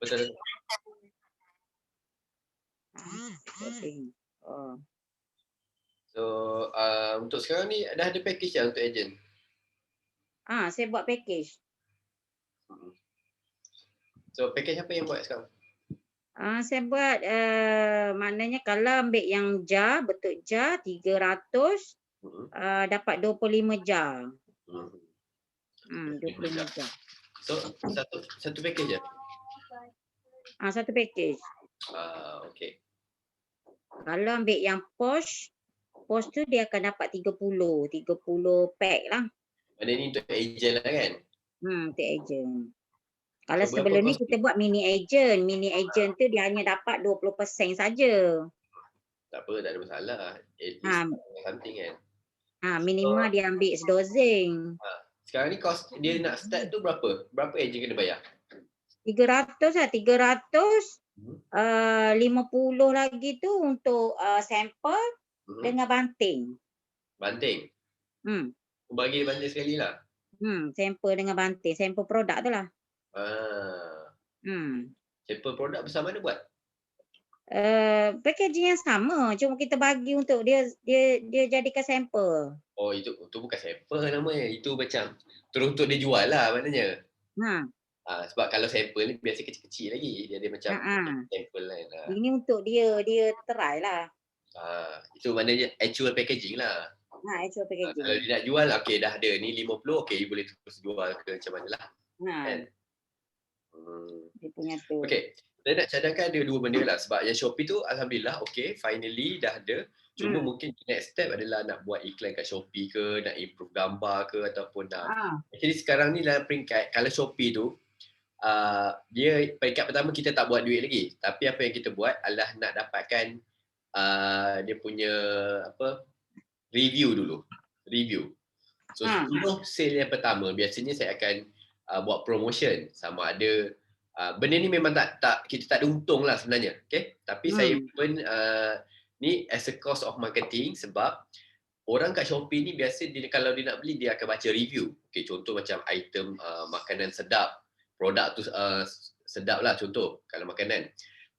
Betul. Oh. So, untuk sekarang ni dah ada package dah untuk ejen? Saya buat package. So, package apa yang buat sekarang? Saya buat maknanya kalau ambil yang jar, bentuk jar 300 dapat 25 jar. 25 jar. So, satu package je? Satu package. Okay. Kalau ambil yang posh tu dia akan dapat 30 pack lah. Benda ni untuk ejen lah kan? Untuk ejen. Kalau So, sebelum ni berapa kita buat mini ejen. Mini ejen tu dia hanya dapat 20% saja. Tak apa, tak ada masalah. At least something kan? Minimal dia ambil sedozing. Sekarang ni cost dia nak start tu berapa? Berapa ejen kena bayar? 300 lah. 300. 50 lagi tu untuk sampel dengan banting. Banting? Bagi banting sekali lah? Sampel dengan banting. Sampel produk tu lah. Sampel produk besar mana buat? Packaging yang sama. Cuma kita bagi untuk dia jadikan sampel. Oh, itu bukan sampel namanya. Itu macam terus untuk dia jual lah maknanya. Sebab kalau sampel ni biasa kecil-kecil lagi. Dia ada macam sampel lain lah. Ini untuk dia try lah. Itu maknanya actual packaging lah. Actual packaging. Kalau dia nak jual, okay dah ada. Ni 50, okay boleh terus jual ke macam mana lah. Kan? Dia punya tu. Okay. Saya nak cadangkan ada dua benda lah. Sebab yang Shopee tu Alhamdulillah, okay. Finally dah ada. Cuma mungkin next step adalah nak buat iklan kat Shopee ke, nak improve gambar ke ataupun nak. Jadi sekarang ni dalam peringkat, kalau Shopee tu, dia peringkat pertama kita tak buat duit lagi. Tapi apa yang kita buat adalah nak dapatkan dia punya review dulu. So 10 sale yang pertama biasanya saya akan buat promotion. Sama ada benda ni memang kita tak ada untung lah sebenarnya. Okay? Tapi saya pun ni as a cost of marketing sebab orang kat Shopee ni biasa kalau dia nak beli dia akan baca review. Okay, contoh macam item makanan sedap, produk tu sedap lah contoh kalau makanan.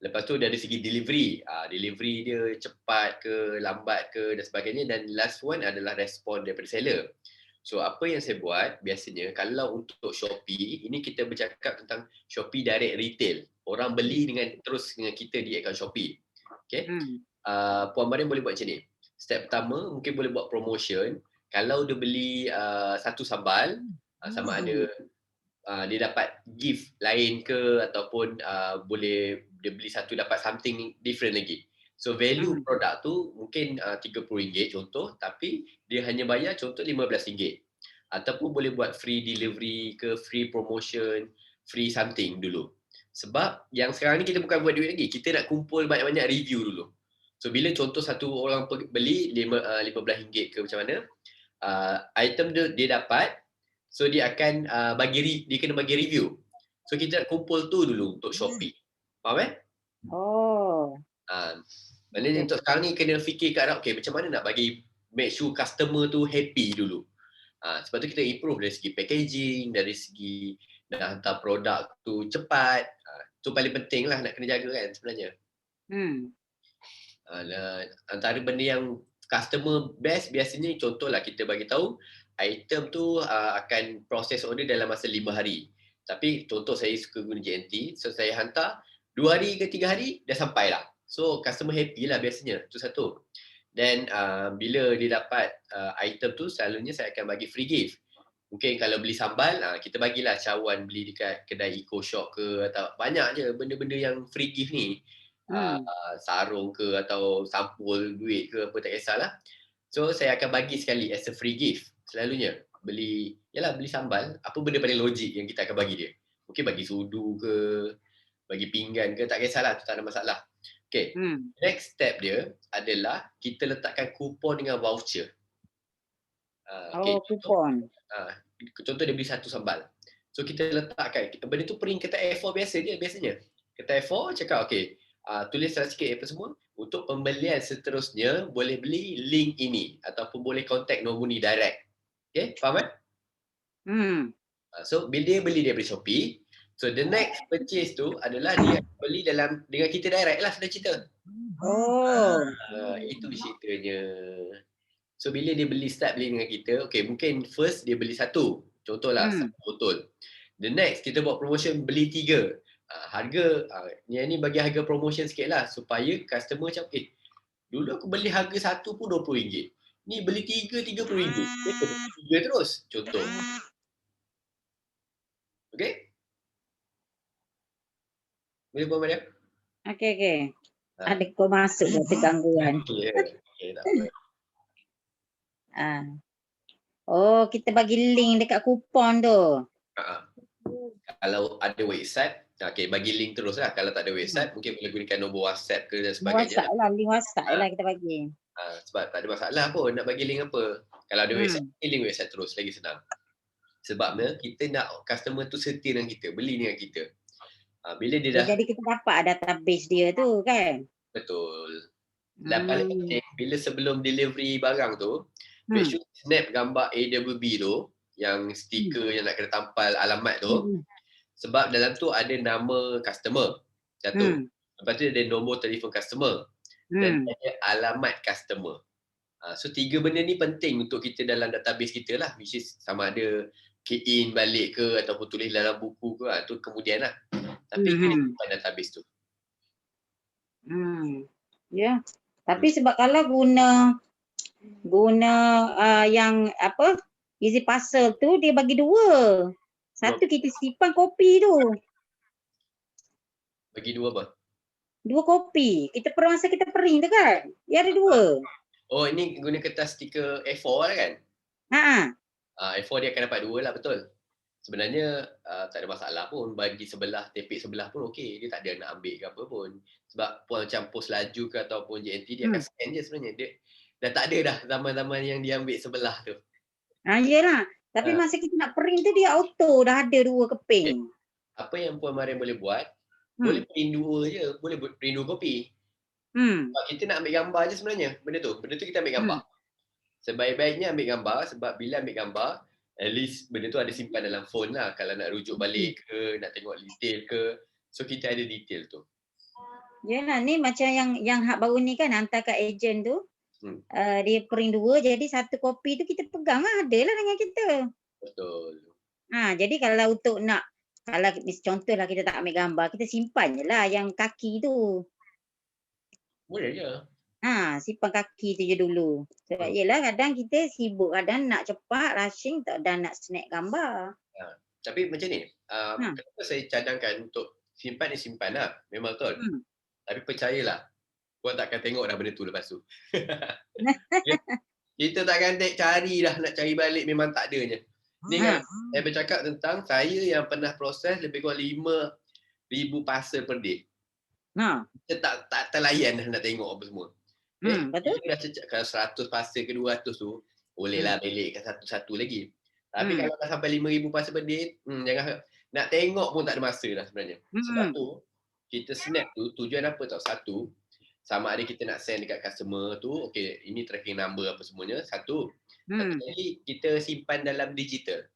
Lepas tu dari segi delivery, delivery dia cepat ke, lambat ke dan sebagainya, dan last one adalah respon daripada seller. So apa yang saya buat biasanya kalau untuk Shopee, ini kita bercakap tentang Shopee Direct Retail. Orang beli terus dengan kita di akaun Shopee. Okay? Puan Mariam boleh buat macam ni. Step pertama mungkin boleh buat promotion. Kalau dia beli satu sambal, sama ada dia dapat gift lain ke ataupun boleh dia beli satu dapat something different lagi. So value produk tu mungkin RM30 contoh, tapi dia hanya bayar contoh RM15. Ataupun boleh buat free delivery ke, free promotion, free something dulu. Sebab yang sekarang ni kita bukan buat duit lagi, kita nak kumpul banyak-banyak review dulu. So bila contoh satu orang beli RM15 ke macam mana, item dia dapat, so dia akan dia kena bagi review. So kita nak kumpul tu dulu untuk Shopee. Faham maknanya untuk sekarang ni kena fikir kat arah, okay, macam mana nak bagi make sure customer tu happy dulu. Sebab tu kita improve dari segi packaging, dari segi nak hantar produk tu cepat. Tu paling penting lah nak kena jaga kan sebenarnya. Antara benda yang customer best biasanya contohlah kita bagi tahu item tu akan proses order dalam masa 5 hari. Tapi contoh saya suka guna JNT, so saya hantar 2 hari ke 3 hari dah sampai lah. So customer happy lah biasanya, tu satu. Dan bila dia dapat item tu, selalunya saya akan bagi free gift. Mungkin kalau beli sambal, kita bagilah cawan beli dekat kedai Eco Shop ke, atau banyak je benda-benda yang free gift ni. Sarung ke atau sampul duit ke apa, tak kisahlah. So saya akan bagi sekali as a free gift selalunya. Beli sambal, apa benda paling logik yang kita akan bagi dia. Mungkin bagi sudu ke, bagi pinggan ke, tak kisahlah, tu tak ada masalah. Okay, next step dia adalah kita letakkan kupon dengan voucher. Kupon. Contoh dia beli satu sambal. So kita letakkan, benda tu print kertas A4 biasa dia biasanya. Kertas A4 cakap okay, tulislah sikit apa semua. Untuk pembelian seterusnya boleh beli link ini ataupun boleh contact nombor ni direct. Okay, faham kan? So bila dia beli daripada Shopee, So the next purchase tu adalah dia beli dengan kita direct lah, sudah cerita. Itu ceritanya. So bila dia start beli dengan kita, okay, mungkin first dia beli satu. Contohlah, satu botol. The next, kita buat promotion beli 3. Harga, ni bagi harga promotion sikit lah. Supaya customer macam, dulu aku beli harga satu pun RM20. Ni beli 3, RM30. Dia kena 3 terus. Contoh. Okay? Boleh buat Maria? Okay. Ada kau masuk ke gangguan. Okay, tak apa. Oh, kita bagi link dekat kupon tu. Kalau ada website, okay, bagi link terus lah. Kalau tak ada website, mungkin boleh gunakan nombor WhatsApp ke dan sebagainya. Link WhatsApp lah kita bagi. Sebab tak ada masalah pun nak bagi link apa. Kalau ada website, link website terus, lagi senang. Sebabnya kita nak customer tu setia dengan kita, beli dengan kita. Bila dia dah... Jadi kita dapat database dia tu kan? Betul. Dan paling penting, bila sebelum delivery barang tu, make sure snap gambar AWB tu, yang stiker yang nak kena tampal alamat tu, sebab dalam tu ada nama customer. Satu. Lepas tu ada nombor telefon customer. Dan ada alamat customer. So 3 benda ni penting untuk kita dalam database kita lah. Which is sama ada key in balik ke ataupun tulis dalam buku ke, tu kemudian lah. Tapi kena simpan database tu. Ya. Tapi sebab kalau guna yang apa, easy parcel tu dia bagi 2. Satu kita simpan kopi tu. Bagi 2 apa? 2 kopi. Kita masa kita print tu kan. Dia ada 2. Oh, ini guna kertas stiker A4 lah kan? A4 dia akan dapat 2 lah, betul. Sebenarnya tak ada masalah pun. Bagi sebelah, tepek sebelah pun okey. Dia tak ada nak ambil ke apa pun. Sebab macam pos laju ke ataupun JNT, dia akan scan je sebenarnya. Dia dah tak ada dah zaman-zaman yang dia ambil sebelah tu. Yelah. Tapi masa kita nak print tu dia auto dah ada 2 keping. Apa yang Puan Mariam boleh buat, boleh print 2 je. Boleh print 2 kopi. Sebab kita nak ambil gambar je sebenarnya. Benda tu kita ambil gambar. Sebaik-baiknya ambil gambar. Sebab bila ambil gambar, at least benda tu ada simpan dalam phone lah. Kalau nak rujuk balik ke, nak tengok detail ke. So kita ada detail tu. Yalah, ni macam yang hak baru ni kan hantar kat ejen tu. Dia print 2, jadi 1 kopi tu kita pegang lah, ada lah dengan kita. Betul. Jadi kalau untuk nak, kalau contohlah kita tak ambil gambar, kita simpan je lah yang kaki tu. Boleh je. Simpan kaki tu je dulu. Sebab yelah kadang kita sibuk, kadang nak cepat, rushing dan nak snap gambar. Tapi macam ni, kenapa saya cadangkan untuk simpan lah. Memang betul. Tapi percayalah, Puan takkan tengok dah benda tu lepas tu. Kita takkan cari dah, nak cari balik memang tak adanya. Ni kan, saya bercakap tentang saya yang pernah proses lebih kurang 5,000 parcel per day. Kita tak terlayan dah nak tengok apa semua. Betul. Kalau 100 parcel ke 200 tu, bolehlah belikkan satu-satu lagi. Tapi kalau dah sampai 5,000 parcel per day, jangan nak tengok pun tak ada masa dah sebenarnya. Sebab tu, kita snap tu, tujuan apa tau? Satu, sama ada kita nak send dekat customer tu, okay, ini tracking number apa semuanya, satu. Satu lagi, kita simpan dalam digital.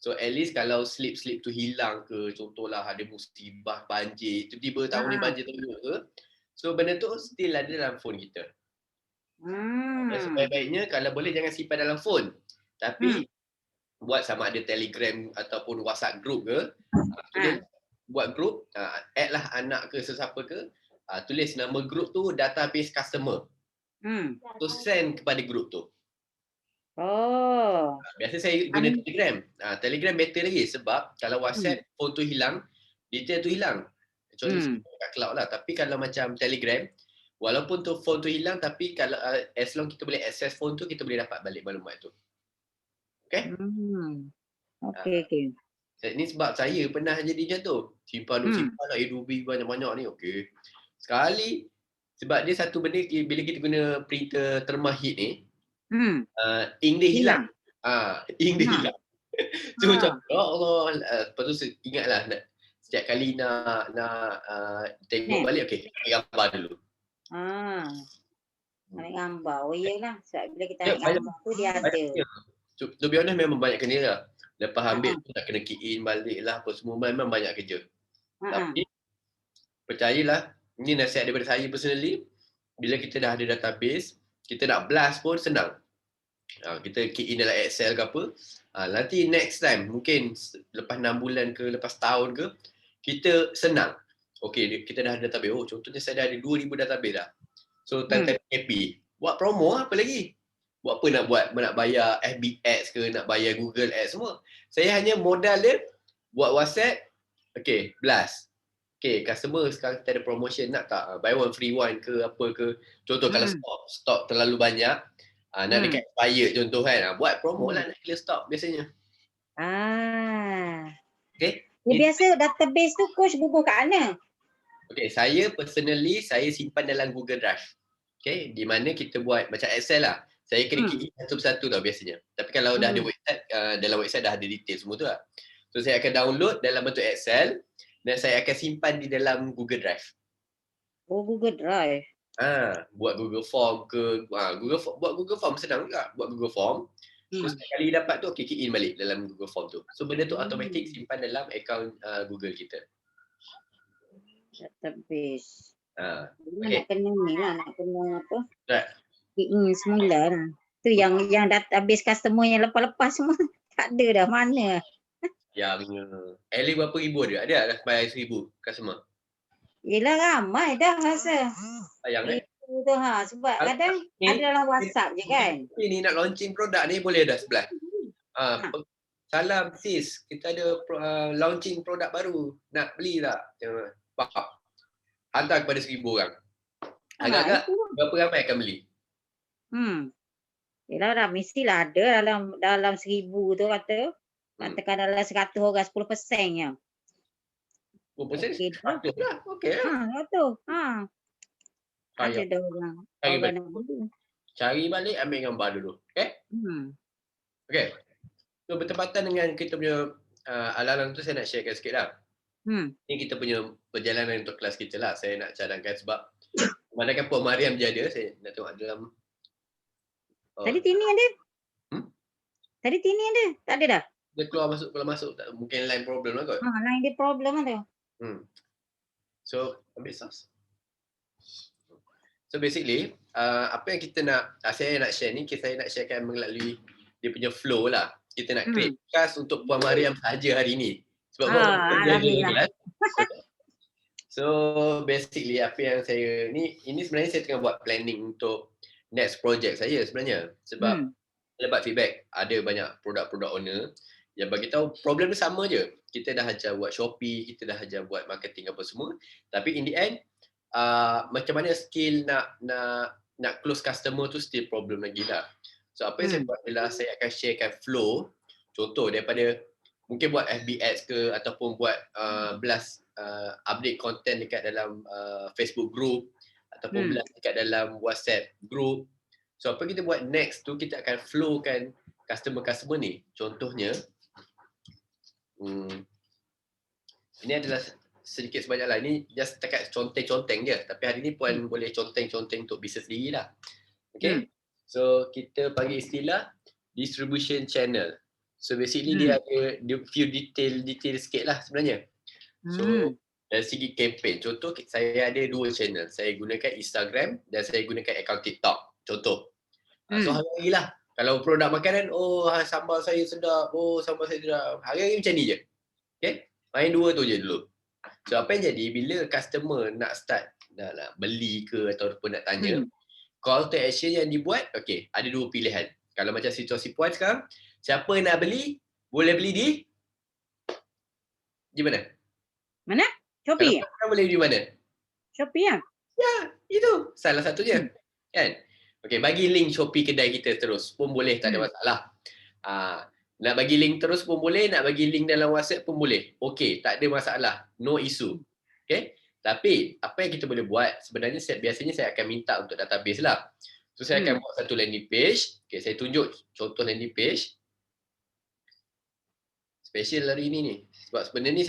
So at least kalau slip-slip tu hilang ke, contohlah ada musibah banjir, tiba-tiba tahun ni banjir teruk ke, so benda tu still ada dalam phone kita. Sebaik-baiknya kalau boleh jangan simpan dalam phone. Tapi buat sama ada Telegram ataupun WhatsApp group ke, buat group, add lah anak ke sesiapa ke, tulis nama group tu database customer. So send kepada group tu. Biasa saya guna Telegram. Telegram better lagi sebab kalau WhatsApp phone tu hilang, detail tu hilang. Kecuali kat cloud lah. Tapi kalau macam Telegram, walaupun tu phone tu hilang, tapi kalau as long kita boleh access phone tu, kita boleh dapat balik maklumat tu. Okay? Okay. Ini sebab saya pernah jadi macam tu. Simpan lah AWB banyak-banyak ni. Okay. Sekali, sebab dia satu benda, bila kita guna printer Thermahit ni, ink dia hilang. Ink dia hilang. So macam, ya Allah. Lepas tu ingatlah, setiap kali nak tengok balik, okay, ambil gambar dulu. Ambil gambar. Oh iyalah. Sebab bila kita ambil gambar tu, dia ada. To be honest, memang banyak kena lah. Lepas ambil tu nak kena key in balik lah apa semua, memang banyak kerja. Tapi percayalah, ini nasihat daripada saya personally, bila kita dah ada database, kita nak blast pun senang. Kita key in dalam Excel ke apa, nanti next time, mungkin lepas 6 bulan ke, lepas tahun ke, kita senang. Okay, kita dah ada database. Oh, contohnya saya dah ada 2,000 database dah. So, time-time happy. Buat promo apa lagi? Buat apa nak buat? Nak bayar FB Ads ke, nak bayar Google Ads semua. Saya hanya modal dia, buat WhatsApp, okay, blast. Okay, customer sekarang kita ada promotion, nak tak? Buy one free one ke, apa ke. Contoh kalau stok terlalu banyak, nak dekat expire contoh kan. Buat promo lah, nak clear stok biasanya. Okay. Biasa database tu coach bubuh kat mana? Okay, saya personally, saya simpan dalam Google Drive. Okay, di mana kita buat macam Excel lah. Saya kena key in satu persatu tau biasanya. Tapi kalau dah ada website, dalam website dah ada detail semua tu lah. So, saya akan download dalam bentuk Excel dan saya akan simpan di dalam Google Drive. Oh, Google Drive. Buat Google Form ke, buat Google Form senang juga. Buat Google Form. So, sekali dapat tu, okay, key in balik dalam Google Form tu. So, benda tu automatic simpan dalam akaun Google kita. Database. Okay. Nak kena ni lah, nak kena apa? Semula lah. Tu yang database customer yang lepas-lepas semua tak ada dah, mana? Yang Ellie berapa ribu ada? Ada dah sampai 1,000 customer? Yelah ramai dah rasa. Sayang tu sebab kadang ada dalam WhatsApp je kan. Ni nak launching produk ni boleh dah sebelah. Salam sis, kita ada launching produk baru. Nak beli tak? Hantar kepada 1,000 orang. Agak-agak berapa ramai akan beli? Yelah dah mestilah ada dalam 1,000 tu kata. Katakan dalam 100 orang 10% je. 10% 100 lah. Okey lah. 100. Ada dah orang. Cari balik, ambil gambar dulu. Okay? Okay. So bertepatan dengan kita punya alang-alang tu saya nak sharekan sikit lah. Ni kita punya perjalanan untuk kelas kita lah. Saya nak cadangkan sebab manakala Puan Mariam je ada, saya nak tengok dalam. Tadi Tini ada? Tadi Tini ada? Tak ada dah? Dia keluar masuk, mungkin line problem lah kot. Line dia problem lah tu. So, ambil sos. So basically, apa yang kita nak, saya nak share ni, saya nak sharekan melalui dia punya flow lah. Kita nak create podcast untuk Puan Mariam saja hari ni. Sebab Alhamdulillah. So basically apa yang saya ni, ini sebenarnya saya tengah buat planning untuk next project saya sebenarnya. Sebab saya dapat feedback, ada banyak produk-produk owner yang bagi tahu problem dia sama je. Kita dah ajar buat Shopee, kita dah ajar buat marketing apa semua. Tapi in the end, macam mana skill nak close customer tu still problem lagi lah. So apa yang saya buat adalah saya akan sharekan flow. Contoh daripada mungkin buat FB Ads ke ataupun buat blast update content dekat dalam Facebook group ataupun blast dekat dalam WhatsApp group. So apa kita buat next tu, kita akan flowkan customer-customer ni. Contohnya ini adalah sedikit sebanyak lah. Ini just dekat conteng-conteng je. Tapi hari ni Puan boleh conteng-conteng untuk bisnes sendiri lah. Okay. So kita panggil istilah distribution channel. So basically dia ada few detail sikit lah sebenarnya. So dari segi campaign, contoh saya ada 2 channel. Saya gunakan Instagram dan saya gunakan akaun TikTok. Contoh. So hari-hari lah. Kalau produk makanan, sambal saya sedap. Sambal saya sedap. Hari-hari macam ni je. Okay. Main 2 tu je dulu. So apa yang jadi, bila customer nak start nak beli ke ataupun nak tanya, call to action yang dibuat, okay, ada 2 pilihan. Kalau macam situasi Puan sekarang, siapa nak beli, boleh beli di mana? Mana? Shopee. Kalau Puan boleh di mana? Shopee lah. Ya, itu salah satunya. Kan? Okay, bagi link Shopee kedai kita terus pun boleh, tak ada masalah. Nak bagi link terus pun boleh, nak bagi link dalam WhatsApp pun boleh. Okay, tak ada masalah. No issue. Okay? Tapi, apa yang kita boleh buat, sebenarnya biasanya saya akan minta untuk database lah. So, saya akan buat satu landing page. Okay, saya tunjuk contoh landing page. Special hari ini ni. Sebab sebenarnya ni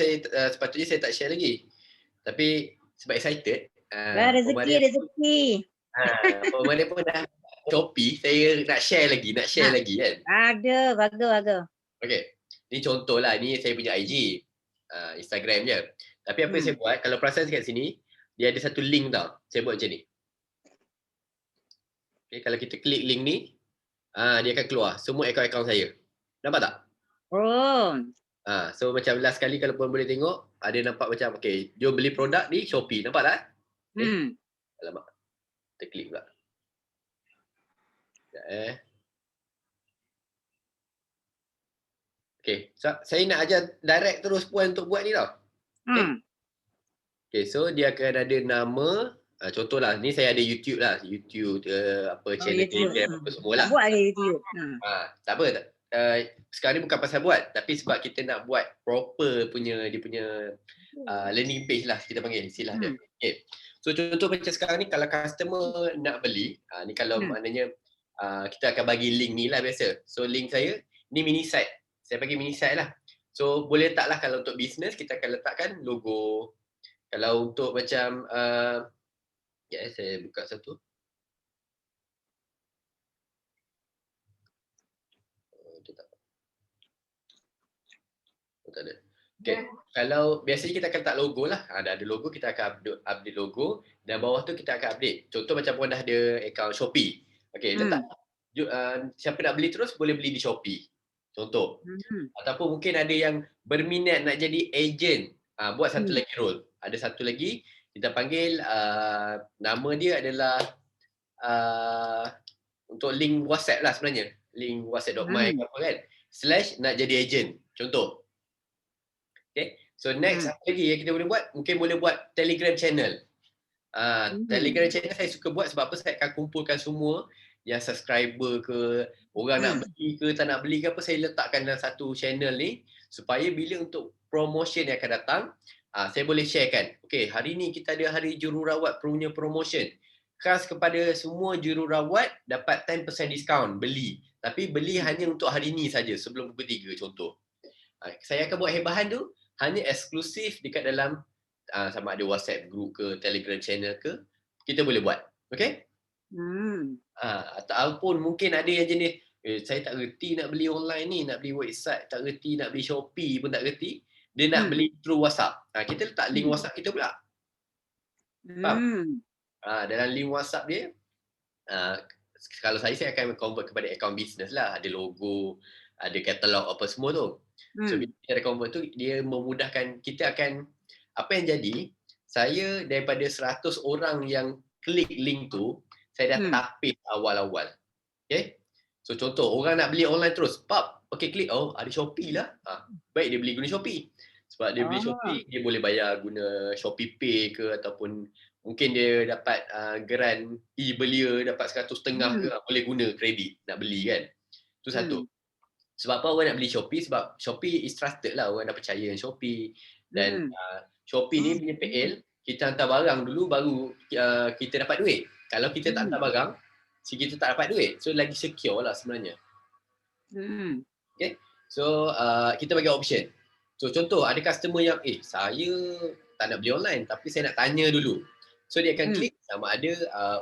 sepatutnya saya tak share lagi. Tapi, sebab excited. Rezeki. Pemain pun dah Shopee, saya nak share lagi kan. Ada, bagus. Okay. Di Ni contoh lah, ni saya punya IG, Instagram je. Tapi apa yang saya buat, kalau perasan kat sini, dia ada satu link tau. Saya buat macam ni. Okay, kalau kita klik link ni, dia akan keluar semua akaun-akaun saya. Nampak tak? Oh. So macam last kali kalau pun boleh tengok, ada nampak macam, okay, dia beli produk di Shopee. Nampak tak? Alamak. Kita klik pula. Sekejap Okay, so, saya nak ajar direct terus Puan untuk buat ni tau. Okay, so dia akan ada nama, contohlah, ni saya ada YouTube lah, YouTube, channel Telegram, apa semua lah. Tak buat lagi YouTube. Tak apa, sekarang ni bukan pasal buat, tapi sebab kita nak buat proper punya, dia punya landing page lah, kita panggil istilah dia. Okay. So contoh macam sekarang ni, kalau customer nak beli, ni kalau maknanya kita akan bagi link ni lah biasa. So link saya, ni mini site. Saya bagi mini site lah. So boleh letak lah, kalau untuk business, kita akan letakkan logo. Kalau untuk macam, saya buka satu. Tak ada. Okay. Kalau biasanya kita akan letak logo lah. Ada logo, kita akan update logo. Dan bawah tu kita akan update. Contoh macam pun dah ada akaun Shopee. Okay, letak. Siapa nak beli terus, boleh beli di Shopee. Contoh. Ataupun mungkin ada yang berminat nak jadi agent. Buat satu lagi role. Ada satu lagi, kita panggil, nama dia adalah untuk link WhatsApp lah sebenarnya. Link whatsapp.my apa kan. / nak jadi agent. Contoh. Okay. So next, apa lagi yang kita boleh buat? Mungkin boleh buat Telegram channel. Telegram channel saya suka buat sebab apa? Saya akan kumpulkan semua yang subscriber ke, orang nak beli ke, tak nak beli ke apa, saya letakkan dalam satu channel ni supaya bila untuk promotion yang akan datang, saya boleh sharekan. Okay, hari ni kita ada hari jururawat punya promotion. Khas kepada semua jururawat dapat 10% diskaun beli. Tapi beli hanya untuk hari ni saja sebelum pukul 3 contoh. Saya akan buat hebahan tu hanya eksklusif dekat dalam sama ada WhatsApp group ke, Telegram channel ke, kita boleh buat. Okay? Ataupun mungkin ada yang jenis, saya tak reti nak beli online ni, nak beli website, tak reti nak beli Shopee pun tak reti, dia nak beli through WhatsApp. Kita letak link WhatsApp kita pula. Faham? Dalam link WhatsApp dia, kalau saya akan convert kepada account business lah. Ada logo, ada katalog apa semua tu. So bila kita ada convert tu, dia memudahkan kita akan, apa yang jadi, saya daripada 100 orang yang klik link tu, saya dah tapis awal-awal. Okay. So contoh, orang nak beli online terus, okay klik, ada Shopee lah. Baik dia beli guna Shopee. Sebab dia beli Shopee, dia boleh bayar guna Shopee Pay ke, ataupun mungkin dia dapat geran e-belia, dapat 150 ke, boleh guna kredit nak beli kan. Itu satu. Sebab apa orang nak beli Shopee? Sebab Shopee is trusted lah, orang dah percaya dengan Shopee. Dan Shopee ni punya PL, kita hantar barang dulu baru kita dapat duit. Kalau kita tak hantar barang, kita tak dapat duit. So lagi secure lah sebenarnya. Okay. So kita bagi option. So contoh ada customer yang saya tak nak beli online tapi saya nak tanya dulu. So dia akan klik sama ada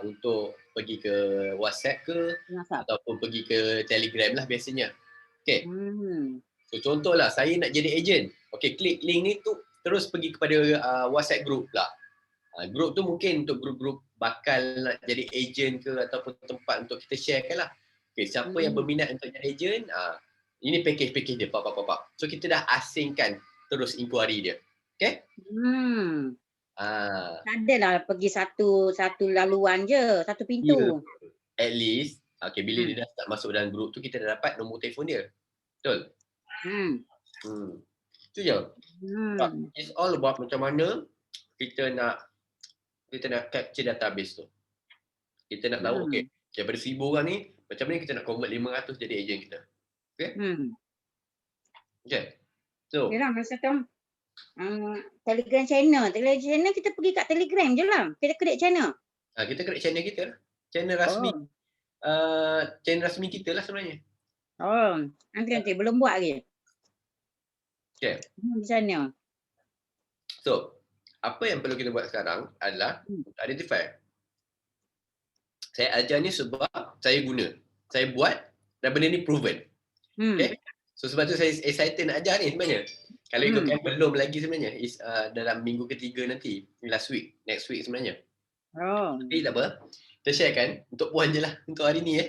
untuk pergi ke WhatsApp ke ataupun pergi ke Telegram lah biasanya. Okay. So contohlah saya nak jadi agent. Okay, klik link ni tu terus pergi kepada WhatsApp group lah. Group tu mungkin untuk grup-grup bakal nak jadi agent ke ataupun tempat untuk kita sharekan lah. Okay, siapa yang berminat untuk jadi agent, ini package dia, pak. So kita dah asingkan terus inquiry dia. Okay? Adalah pergi satu laluan je, satu pintu. At least, okay, bila dia dah start masuk dalam grup tu, kita dah dapat nombor telefon dia. Betul? Itu je. It's all about macam mana kita nak capture database tu. Kita nak tahu, okay, daripada 1000 orang ni, macam mana kita nak convert 500 jadi agent kita. Okay? Okay. So, yalah, masa tu Telegram channel kita pergi kat Telegram je lah. Kita create channel. Kita create channel kita lah. Channel rasmi. Channel rasmi kita lah sebenarnya. Nanti belum buat lagi. Okay. Channel. So, apa yang perlu kita buat sekarang adalah identify. Saya ajar ni sebab saya guna. Saya buat dan benda ni proven. Okay? So sebab tu saya excited nak ajar ni sebenarnya. Kalau ikutkan belum lagi sebenarnya. Dalam minggu ketiga nanti. Next week sebenarnya. Tapi tak apa. Kita sharekan untuk puan je lah untuk hari ni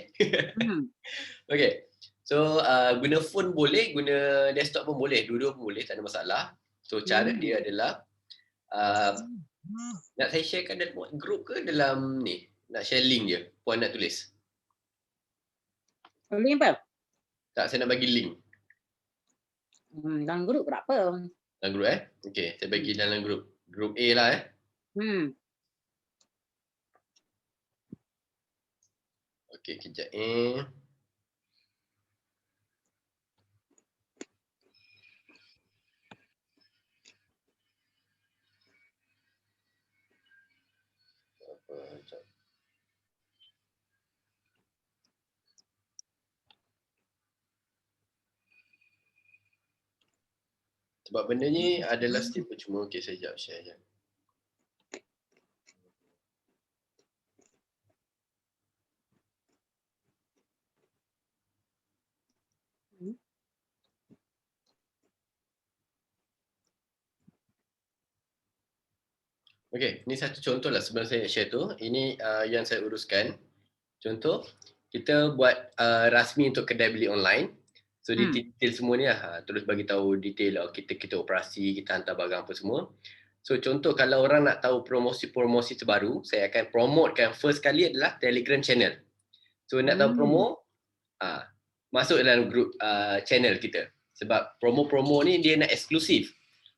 Okay. So guna phone boleh, guna desktop pun boleh. Dua-dua pun boleh, tak ada masalah. So cara dia adalah nak saya sharekan dalam group ke dalam ni? Nak share link je. Puan nak tulis. Link apa? Tak, saya nak bagi link. Dalam grup berapa? Dalam grup Okay, saya bagi dalam grup. Grup A lah Okay, kejap Sebab benda ni adalah step percuma. Okay, saya jap share je. Okay, ni satu contoh lah sebelum saya share tu. Ini yang saya uruskan. Contoh, kita buat rasmi untuk kedai beli online. So detail semua ni lah. Terus bagi tahu detail kita operasi, kita hantar barang apa semua. So contoh kalau orang nak tahu promosi-promosi terbaru, saya akan promotekan first kali adalah Telegram channel. So nak tahu promo, masuk dalam group channel kita. Sebab promo-promo ni dia nak eksklusif.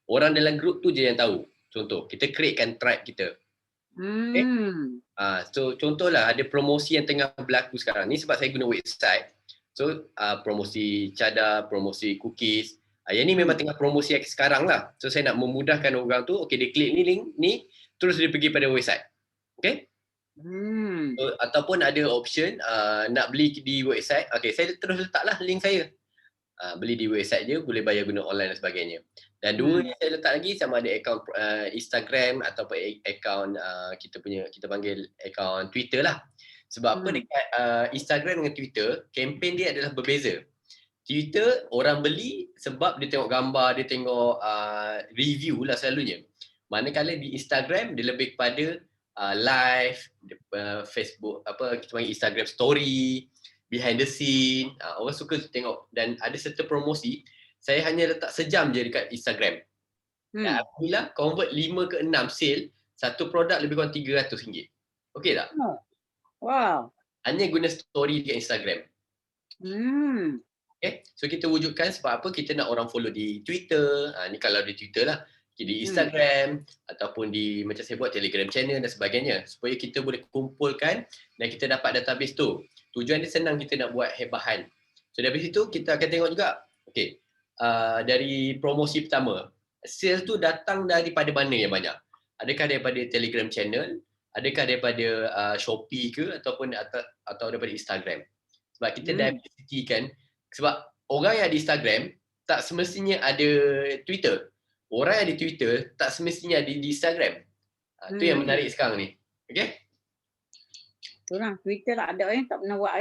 Orang dalam group tu je yang tahu. Contoh, kita createkan tribe kita. Okay? So contohlah ada promosi yang tengah berlaku sekarang ni sebab saya guna website. So promosi cadar, promosi cookies. Yang ni memang tengah promosi sekarang lah. So saya nak memudahkan orang tu, okay dia klik ni link ni, terus dia pergi pada website. Okay? So, ataupun ada option nak beli di website. Okay, saya terus letaklah link saya. Beli di website dia, boleh bayar guna online dan sebagainya. Dan dua yang saya letak lagi sama ada akaun Instagram ataupun akaun kita panggil akaun Twitter lah. Sebab apa dekat Instagram dengan Twitter, kempen dia adalah berbeza. Twitter orang beli sebab dia tengok gambar, dia tengok review lah selalunya. Manakala di Instagram dia lebih kepada live, Facebook kita panggil Instagram story, behind the scene, orang suka tengok. Dan ada serta promosi, saya hanya letak sejam je dekat Instagram. Dan alhamdulillah convert 5 ke 6 sale, satu produk lebih kurang RM300. Okey tak? Wow. Hanya guna story dekat Instagram. Okay, so kita wujudkan sebab apa kita nak orang follow di Twitter, ni kalau di Twitter lah, di Instagram ataupun di macam saya buat Telegram channel dan sebagainya, supaya kita boleh kumpulkan dan kita dapat database tu. Tujuan dia senang, kita nak buat bahan. So dari situ kita akan tengok juga, okay, dari promosi pertama, sales tu datang daripada mana yang banyak? Adakah daripada Telegram channel, adakah daripada Shopee ke ataupun atau daripada Instagram? Sebab kita diversitykan. Sebab orang yang ada Instagram tak semestinya ada Twitter. Orang yang ada Twitter tak semestinya ada di Instagram. Itu yang menarik sekarang ni. Okay? Itulah, Twitter tak ada tak pernah buat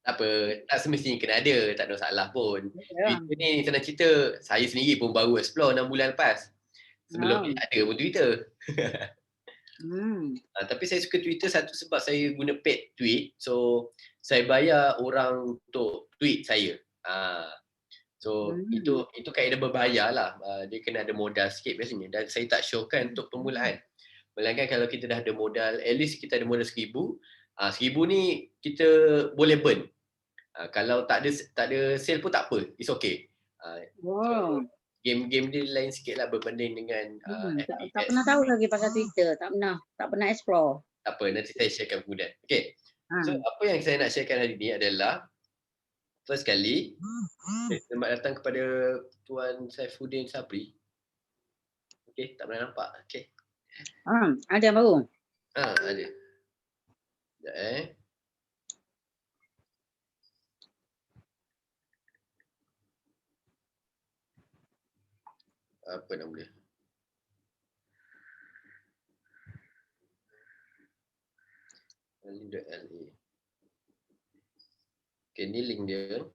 tak apa, tak semestinya kena ada, tak ada masalah pun. Twitter ni senang cerita, saya sendiri pun baru explore 6 bulan lepas. Sebelum ni tak ada pun Twitter. Tapi saya suka Twitter satu sebab saya guna paid tweet. So saya bayar orang untuk tweet saya. So itu kaedah berbayar lah. Dia kena ada modal sikit biasanya. Dan saya tak showkan untuk permulaan. Melainkan kalau kita dah ada modal, at least kita ada modal 1,000. 1,000 ni kita boleh burn. Kalau tak ada sale pun tak apa. It's okay. So, game-game dia lain sikit lah berbanding dengan tak pernah tahu lagi pasal Twitter. Tak pernah explore. Tak apa, nanti saya sharekan kemudian. Okay. So apa yang saya nak sharekan hari ni adalah first kali, selamat datang kepada Tuan Saifuddin Sabri. Okay, tak pernah nampak. Okay. Ada baru? Ada. Sekejap apa nama dia? Okay, ni link dia.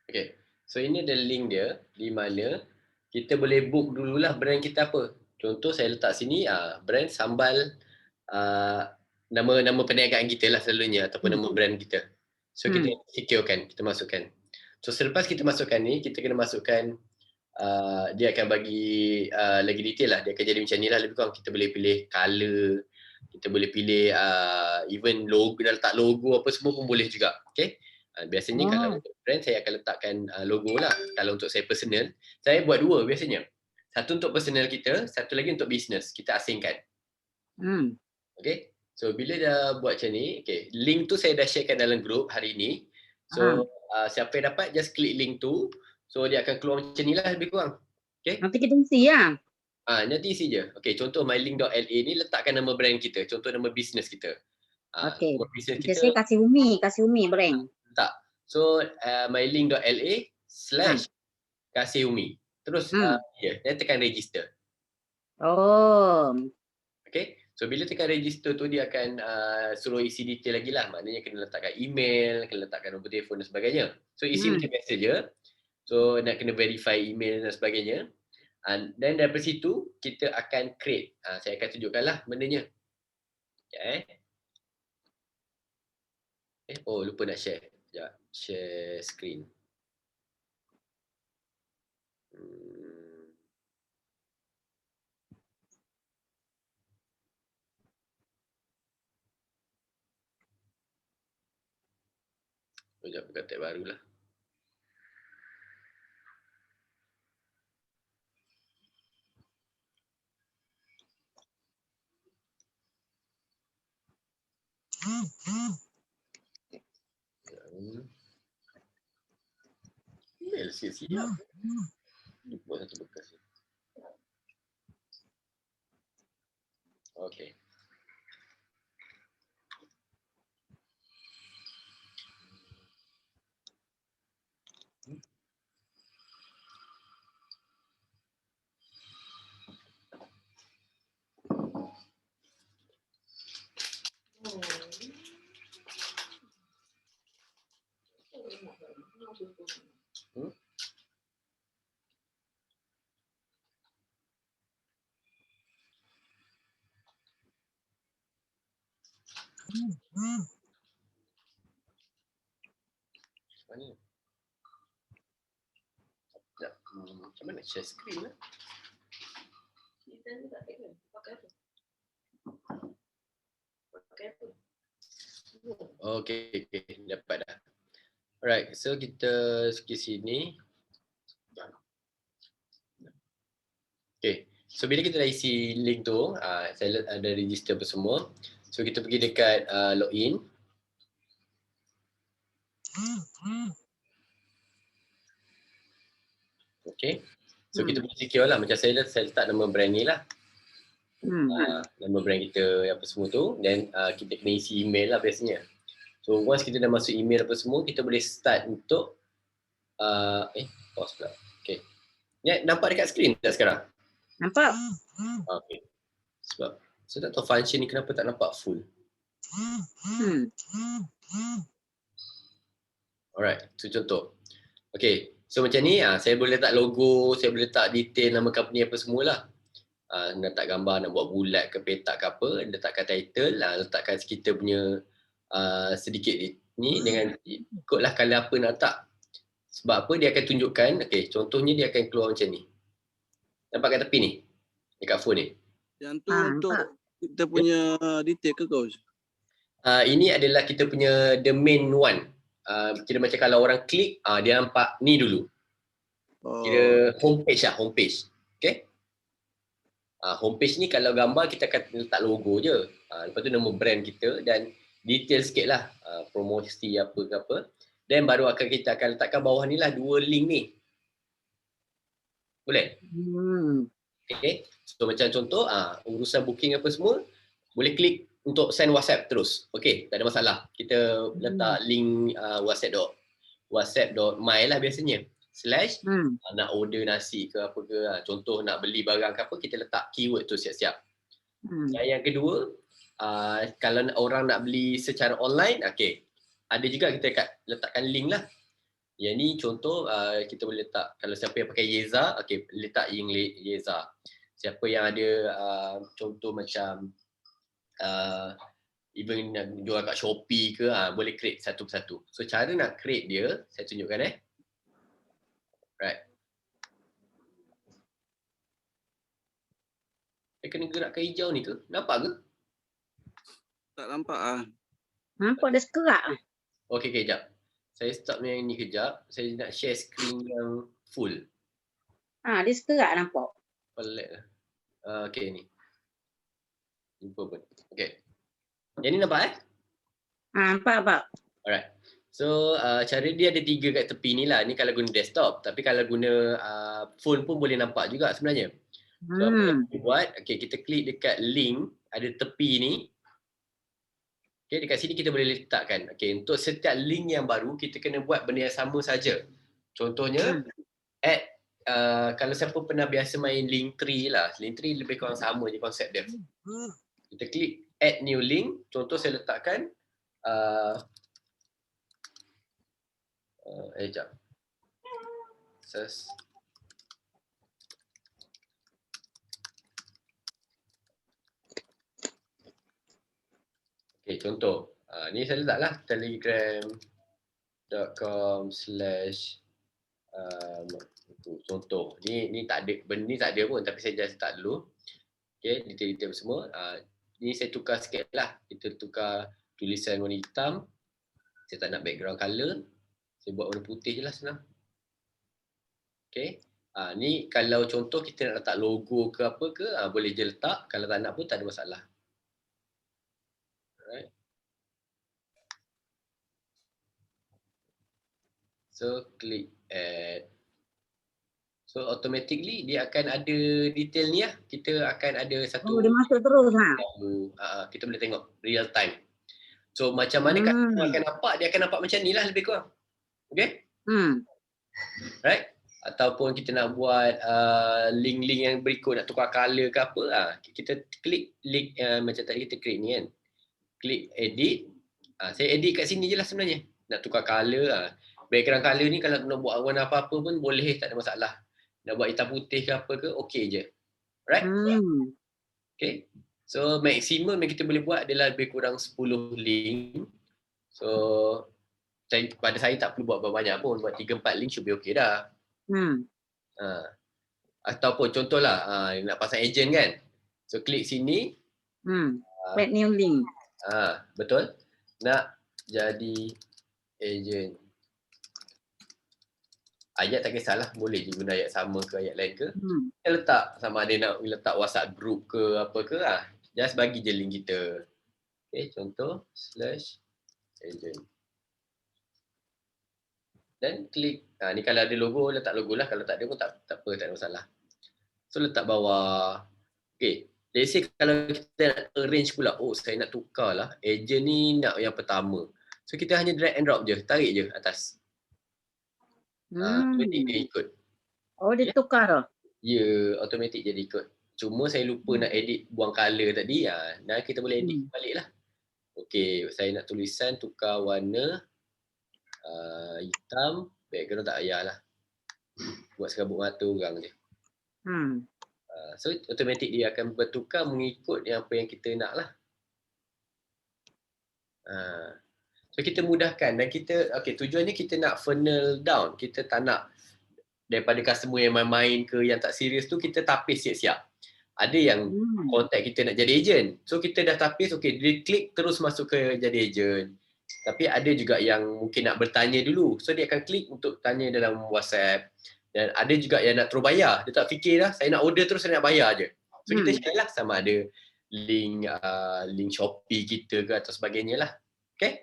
Okay. So ini ada link dia di mana kita boleh book dululah brand kita apa. Contoh saya letak sini brand sambal nama perniagaan kita lah selalunya ataupun nama brand kita. So kita securekan, kita masukkan. So selepas kita masukkan ni, kita kena masukkan dia akan bagi lagi detail lah. Dia akan jadi macam ni lah lebih kurang. Kita boleh pilih color, kita boleh pilih even logo, dah letak logo apa semua pun boleh juga. Okay. Biasanya kalau untuk brand saya akan letakkan logo lah. Kalau untuk saya personal, saya buat dua biasanya. Satu untuk personal kita, satu lagi untuk business. Kita asingkan. Okay. So bila dah buat macam ni, okay, link tu saya dah sharekan dalam group hari ni. So siapa yang dapat, just klik link tu. So dia akan keluar macam ni lah lebih kurang. Okay. Nanti kita isi ya. Nanti isi je. Okay, contoh mylink.la ni letakkan nama brand kita. Contoh nama business kita. Okay. Saya kasih Umi brand. Tak. So mylink.la/kasihumi. Terus dia tekan register. Okay. So bila tekan register tu dia akan suruh isi detail lagi lah. Maknanya kena letakkan email, kena letakkan nombor telefon dan sebagainya. So isi macam biasa je. So nak kena verify email dan sebagainya. Dan daripada situ kita akan create. Saya akan tunjukkan lah bendanya. Okay. Oh lupa nak share. Sekejap. Share screen. Sekejap buka tab baru lah. Email siap. Buat satu bekas. Okay. Macam mana share screen lah? Okay, dapat dah. Alright, so kita ke sini. Okay, so bila kita dah isi link tu, saya ada register apa semua. So kita pergi dekat login. Okay, so kita boleh secure lah. Macam saya letak nama brand ni lah. Nama brand kita apa semua tu. Dan kita kena isi email lah biasanya. So once kita dah masuk email apa semua, kita boleh start untuk pause pula. Okay, ni nampak dekat screen tak sekarang? Nampak. Okay, sebab saya tak tahu function ni kenapa tak nampak full. Alright, tu contoh. Okay, so macam ni saya boleh letak logo, saya boleh letak detail nama company apa semualah. Nak letak gambar, nak buat bulat ke petak ke apa, letakkan title, letakkan kita punya sedikit ni dengan ikutlah color apa nak letak. Sebab apa dia akan tunjukkan, okay, contohnya dia akan keluar macam ni. Nampak kat tepi ni? Dekat phone ni. Yang tu untuk kita punya detail ke kau? Ini adalah kita punya the main one. Kira macam kalau orang klik, dia nampak ni dulu. Kira homepage lah, homepage. Okay? Homepage ni kalau gambar kita akan letak logo je. Lepas tu nama brand kita dan detail sikit lah. Promosi apa ke apa. Dan baru kita akan letakkan bawah ni lah 2 link ni. Boleh? Okay. So macam contoh, urusan booking apa semua, boleh klik untuk send WhatsApp terus. Okay, tak ada masalah. Kita letak link whatsapp.my lah biasanya. / nak order nasi ke apa ke. Contoh nak beli barang ke apa, kita letak keyword tu siap-siap. Dan yang kedua, kalau orang nak beli secara online, okay, ada juga kita letakkan link lah. Yang ni contoh kita boleh letak, kalau siapa yang pakai Yeza, okay, letak link Yeza. Siapa yang ada contoh macam even nak jual kat Shopee ke, boleh create satu persatu. So cara nak create dia, saya tunjukkan right. Saya kena gerakkan hijau ni ke? Nampak ke? Tak nampak Nampak dah sekerak. Okay, jap. Saya stop yang ni kejap. Saya nak share screen yang full. Dia sekerak nampak. Pelik lah. Okay, ni. Jumpa pun. Okay. Yang ni nampak Nampak. Alright. So, cara dia ada 3 kat tepi ni lah. Ni kalau guna desktop. Tapi kalau guna phone pun boleh nampak juga sebenarnya. So, apa yang kita buat, okay, kita klik dekat link, ada tepi ni. Okay, dekat sini kita boleh letakkan. Okay, untuk setiap link yang baru, kita kena buat benda yang sama saja. Contohnya, add, kalau siapa pernah biasa main Linktree lah. Linktree lebih kurang sama je konsep dia. Kita klik add new link. Contoh saya letakkan, sekejap. Okay, contoh. Ni saya letaklah telegram.com/ contoh. Ni tak ada, benda ni tak ada pun, tapi saya just letak dulu. Okay, detail-detail semua. Ni saya tukar sikit lah. Kita tukar tulisan warna hitam. Saya tak nak background colour. Saya buat warna putih je lah senang. Okay. Ni kalau contoh kita nak letak logo ke apa ke, boleh je letak. Kalau tak nak pun tak ada masalah. Alright. So, klik add. So, automatically dia akan ada detail ni lah. Kita akan ada satu... dia masuk terus kita boleh tengok real time. So, macam mana customer akan nampak, dia akan nampak macam ni lah lebih kurang. Okay? Right? Ataupun kita nak buat link-link yang berikut, nak tukar colour ke apa, kita klik link macam tadi kita klik ni kan. Klik edit. Saya edit kat sini je lah sebenarnya. Nak tukar colour. Background colour ni kalau nak buat warna apa-apa pun boleh, tak ada masalah. Nak buat hitam putih ke apa ke, okey je. Right? Okay. So maksimum yang kita boleh buat adalah lebih kurang 10 link. So pada saya tak perlu buat banyak pun, buat 3-4 link should be okay dah. Ataupun contohlah nak pasang agent kan. So klik sini. Add new link. Betul. Nak jadi agent. Ayat tak kisahlah, boleh je guna ayat sama ke ayat lain ke. Kita letak sama ada nak letak WhatsApp group ke apa ke, just bagi je link kita. Okay, contoh /agent. Dan klik, ni kalau ada logo, letak logo lah. Kalau tak ada pun tak apa, tak ada masalah. So letak bawah. Okay, let's say kalau kita nak arrange pula, saya nak tukar lah, agent ni nak yang pertama. So kita hanya drag and drop je, tarik je atas. Automatik dia ikut. Dia tukar lah? Ya, automatik jadi ikut. Cuma saya lupa nak edit, buang colour tadi. Nah kita boleh edit balik lah. Okay, saya nak tulisan tukar warna hitam, background tak payah lah. Buat serabut mata orang je. So automatik dia akan bertukar mengikut apa yang kita nak lah. So kita mudahkan dan kita, tujuannya kita nak funnel down. Kita tak nak daripada customer yang main-main ke, yang tak serius tu, kita tapis siap-siap. Ada yang contact kita nak jadi agent. So kita dah tapis, dia klik terus masuk ke jadi agent. Tapi ada juga yang mungkin nak bertanya dulu. So dia akan klik untuk tanya dalam WhatsApp. Dan ada juga yang nak terus bayar. Dia tak fikir dah, saya nak order terus, saya nak bayar je. So kita share lah sama ada link Shopee kita ke atau sebagainya lah. Okay?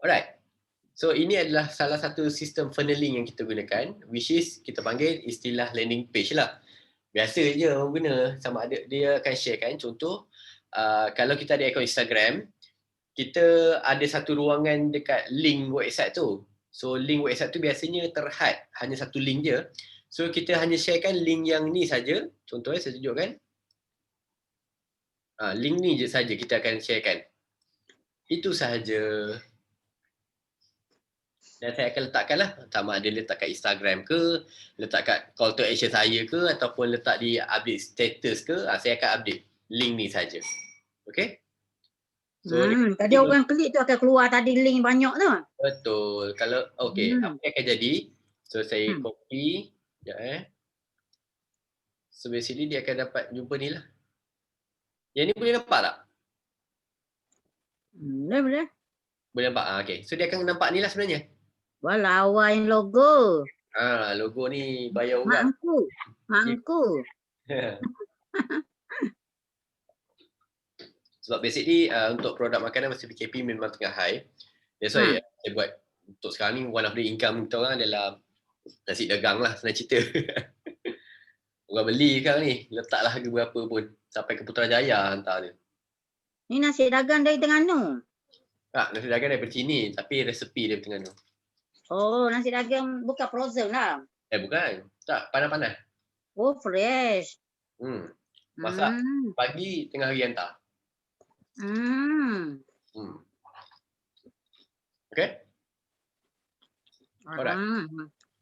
Alright. So ini adalah salah satu sistem funneling yang kita gunakan, which is kita panggil istilah landing page lah. Biasa je orang guna, sama ada dia akan share kan. Contoh, kalau kita ada akaun Instagram, kita ada satu ruangan dekat link website tu. So link website tu biasanya terhad, hanya satu link je. So kita hanya sharekan link yang ni saja. Contohnya saya tunjukkan. Link ni je saja kita akan sharekan. Itu sahaja. Dan saya akan letakkanlah, sama ada letak kat Instagram ke, letak kat call to action saya ke, ataupun letak di update status ke, saya akan update link ni saja. Okay? So, tadi orang klik tu akan keluar tadi link banyak tu. Betul. Kalau okey, apa yang akan jadi? So saya copy, sekejap So basically dia akan dapat jumpa ni lah. Yang ni boleh nampak tak? Boleh. Boleh nampak? Okey. So dia akan nampak ni lah sebenarnya. Wah, lawa yang logo. Logo ni bayar orang. Mak angku. Sebab basically untuk produk makanan masa PKP memang tengah high. That's why saya buat untuk sekarang ni one of the income kita orang adalah nasi dagang lah, senang cerita. Orang beli sekarang ni, letaklah harga berapa pun. Sampai ke Putrajaya hantar dia. Ni nasi dagang dari Terengganu? Nasi dagang daripada sini, tapi resepi dia Terengganu. Oh, nasi dagang bukan frozen lah? Bukan. Tak, panas-panas. Oh, fresh. Masak pagi, tengah hari hantar. Okay? Alright.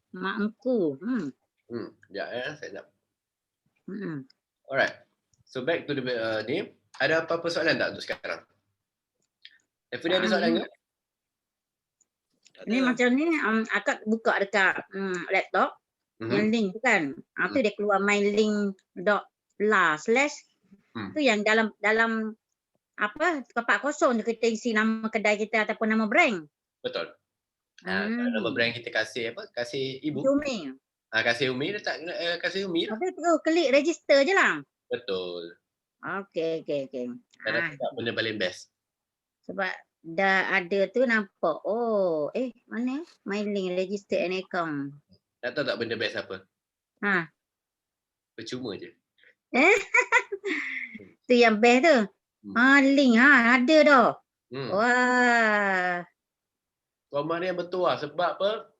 Mak angku. Sekejap saya nak. Alright. So back to the ni. Ada apa-apa soalan tak untuk sekarang? Dia ada soalan ke? Ni macam ni, akak buka dekat laptop, yang link tu kan. Tu dia keluar mylink.la/ tu yang dalam apa, tempat kosong tu kita isi nama kedai kita ataupun nama brand. Betul. Nama brand kita kasih apa? Kasih ibu. Umi. Kasih Umi, letak kasih Umi lah. Tapi tu klik register je lah. Betul. Okey. Tak benda paling best. Sebab dah ada tu nampak. Oh, mana? My link register an account. Tak tahu tak benda best apa? Percuma je. Tu yang best tu. Link ada dah. Wah. Komen yang betul lah. Sebab apa?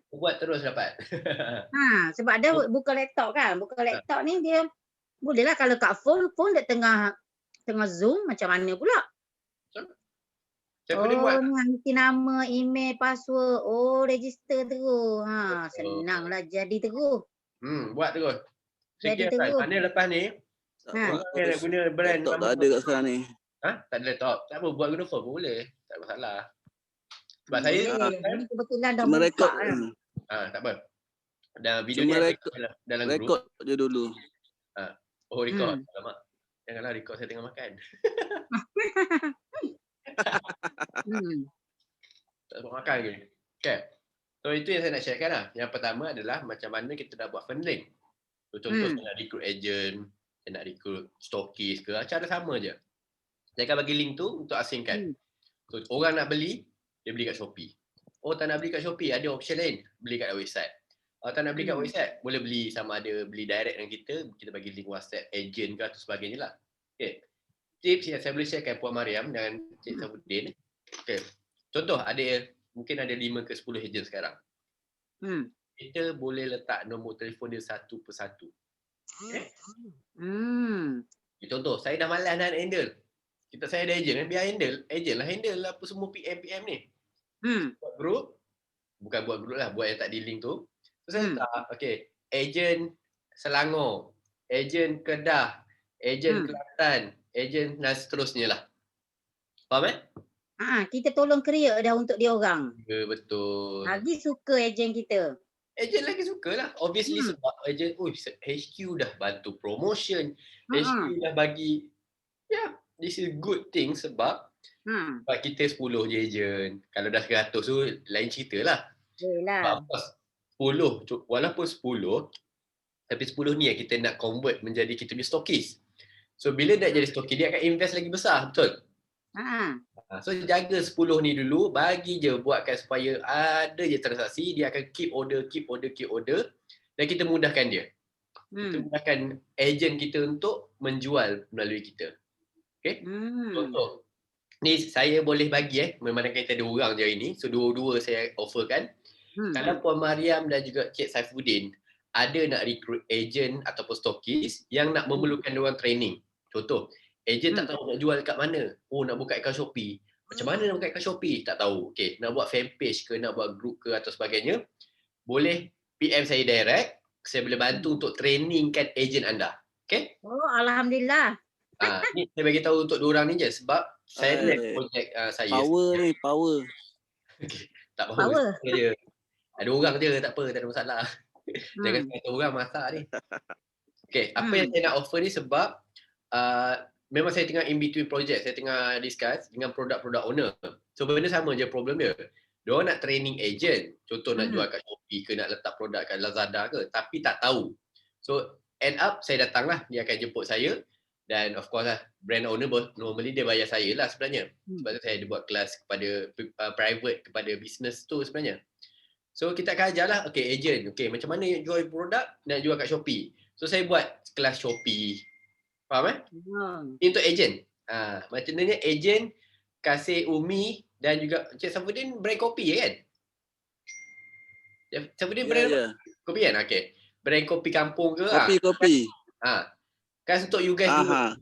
Buat terus dapat. Sebab dia buka laptop kan. Buka laptop ni dia bolehlah kalau kat phone dia tengah Zoom macam mana pula? Siapa dia buat? Nanti nama, email, password. Register terus. Senanglah jadi terus. Buat terus. Jadi terus. Mana lepas ni? Orang yang nak guna brand. Laptop tak ada kat sekarang ni. Tak ada laptop. Tak apa, buat guna phone pun boleh. Tak masalah. Sebab saya kebetulan dah buka kan. Tak apa. Dan video cuma ni dalam rekod je dulu. Rekod. Alamak. Janganlah rekod saya tengah makan. Tak sempat makan ke? Okay. So itu yang saya nak sharekan lah. Yang pertama adalah macam mana kita dah buat funding. So, contoh saya nak recruit agent, saya nak recruit stokis ke, cara sama je. Saya akan bagi link tu untuk asingkan. So orang nak beli, dia beli kat Shopee. Tak nak beli kat Shopee, ada option lain, beli kat website. Tak nak beli kat website, boleh beli sama ada beli direct dengan kita bagi link WhatsApp agent ke atau sebagainya lah. Okay. Tips yang saya boleh sharekan Puan Mariam dan Cik Safudin. Okay. Contoh, mungkin ada 5 ke 10 agent sekarang. Kita boleh letak nombor telefon dia satu persatu. Okay. Contoh, saya dah malas nak handle. Saya ada agent, biar handle. Agent lah handle apa semua PM ni. Buat group. Bukan buat group lah, buat yang tak di link tu. So saya letak, agent Selangor, agent Kedah, agent Kelantan, agent dan seterusnya lah. Faham kita tolong create dah untuk dia orang. Ya, betul. Lagi suka agent kita. Agent lagi suka lah. Obviously sebab agent, HQ dah bantu promotion. HQ dah bagi, this is good thing sebab kita 10 je agent. Kalau dah 100 tu lain cerita lah. Yelah. 10, walaupun 10, tapi 10 ni yang kita nak convert menjadi kita punya stokis. So bila dah jadi stokis, dia akan invest lagi besar, betul? So jaga 10 ni dulu, bagi je buatkan supaya ada je transaksi, dia akan keep order dan kita mudahkan dia. Kita mudahkan agent kita untuk menjual melalui kita. Okay? Contoh, ni saya boleh bagi memandangkan kita ada orang je hari ni, so dua-dua saya offerkan. Kalau Puan Mariam dan juga Cik Saifuddin ada nak recruit agent ataupun stokis yang nak memerlukan diorang training. Contoh, Ejen tak tahu nak jual kat mana. Oh, nak buka akaun Shopee. Macam mana nak buka akaun Shopee? Tak tahu. Okay, nak buat fanpage ke, nak buat group ke atau sebagainya, boleh PM saya direct. Saya boleh bantu untuk trainingkan ejen anda. Okay? Oh, alhamdulillah. Ni saya bagi tahu untuk dua orang ni je sebab saya projek saya. Power ni, power. Okay. Tak power. Je. Ada orang je, tak apa, tak ada masalah. Jangan kata orang masak ni. Okay, apa yang saya nak offer ni sebab memang saya tengah in between project, saya tengah discuss dengan produk-produk owner. So benda sama je problem dia. Diorang nak training agent, contoh nak jual kat Shopee ke, nak letak produk kat Lazada ke, tapi tak tahu. So end up saya datang lah, dia akan jemput saya dan of course lah brand owner normally dia bayar saya lah sebenarnya. Sebab tu saya ada buat kelas kepada private, kepada business tu sebenarnya. So kita akan ajar lah, okay agent, okay macam mana jual produk, nak jual kat Shopee. So saya buat kelas Shopee. Faham Ini untuk ejen. Macam ni ejen kasih Umi dan juga Cik Safudin brand kopi kan? Safudin brand kopi kan? Okay. Brand kopi kampung ke? Kopi. Kan untuk you guys dua.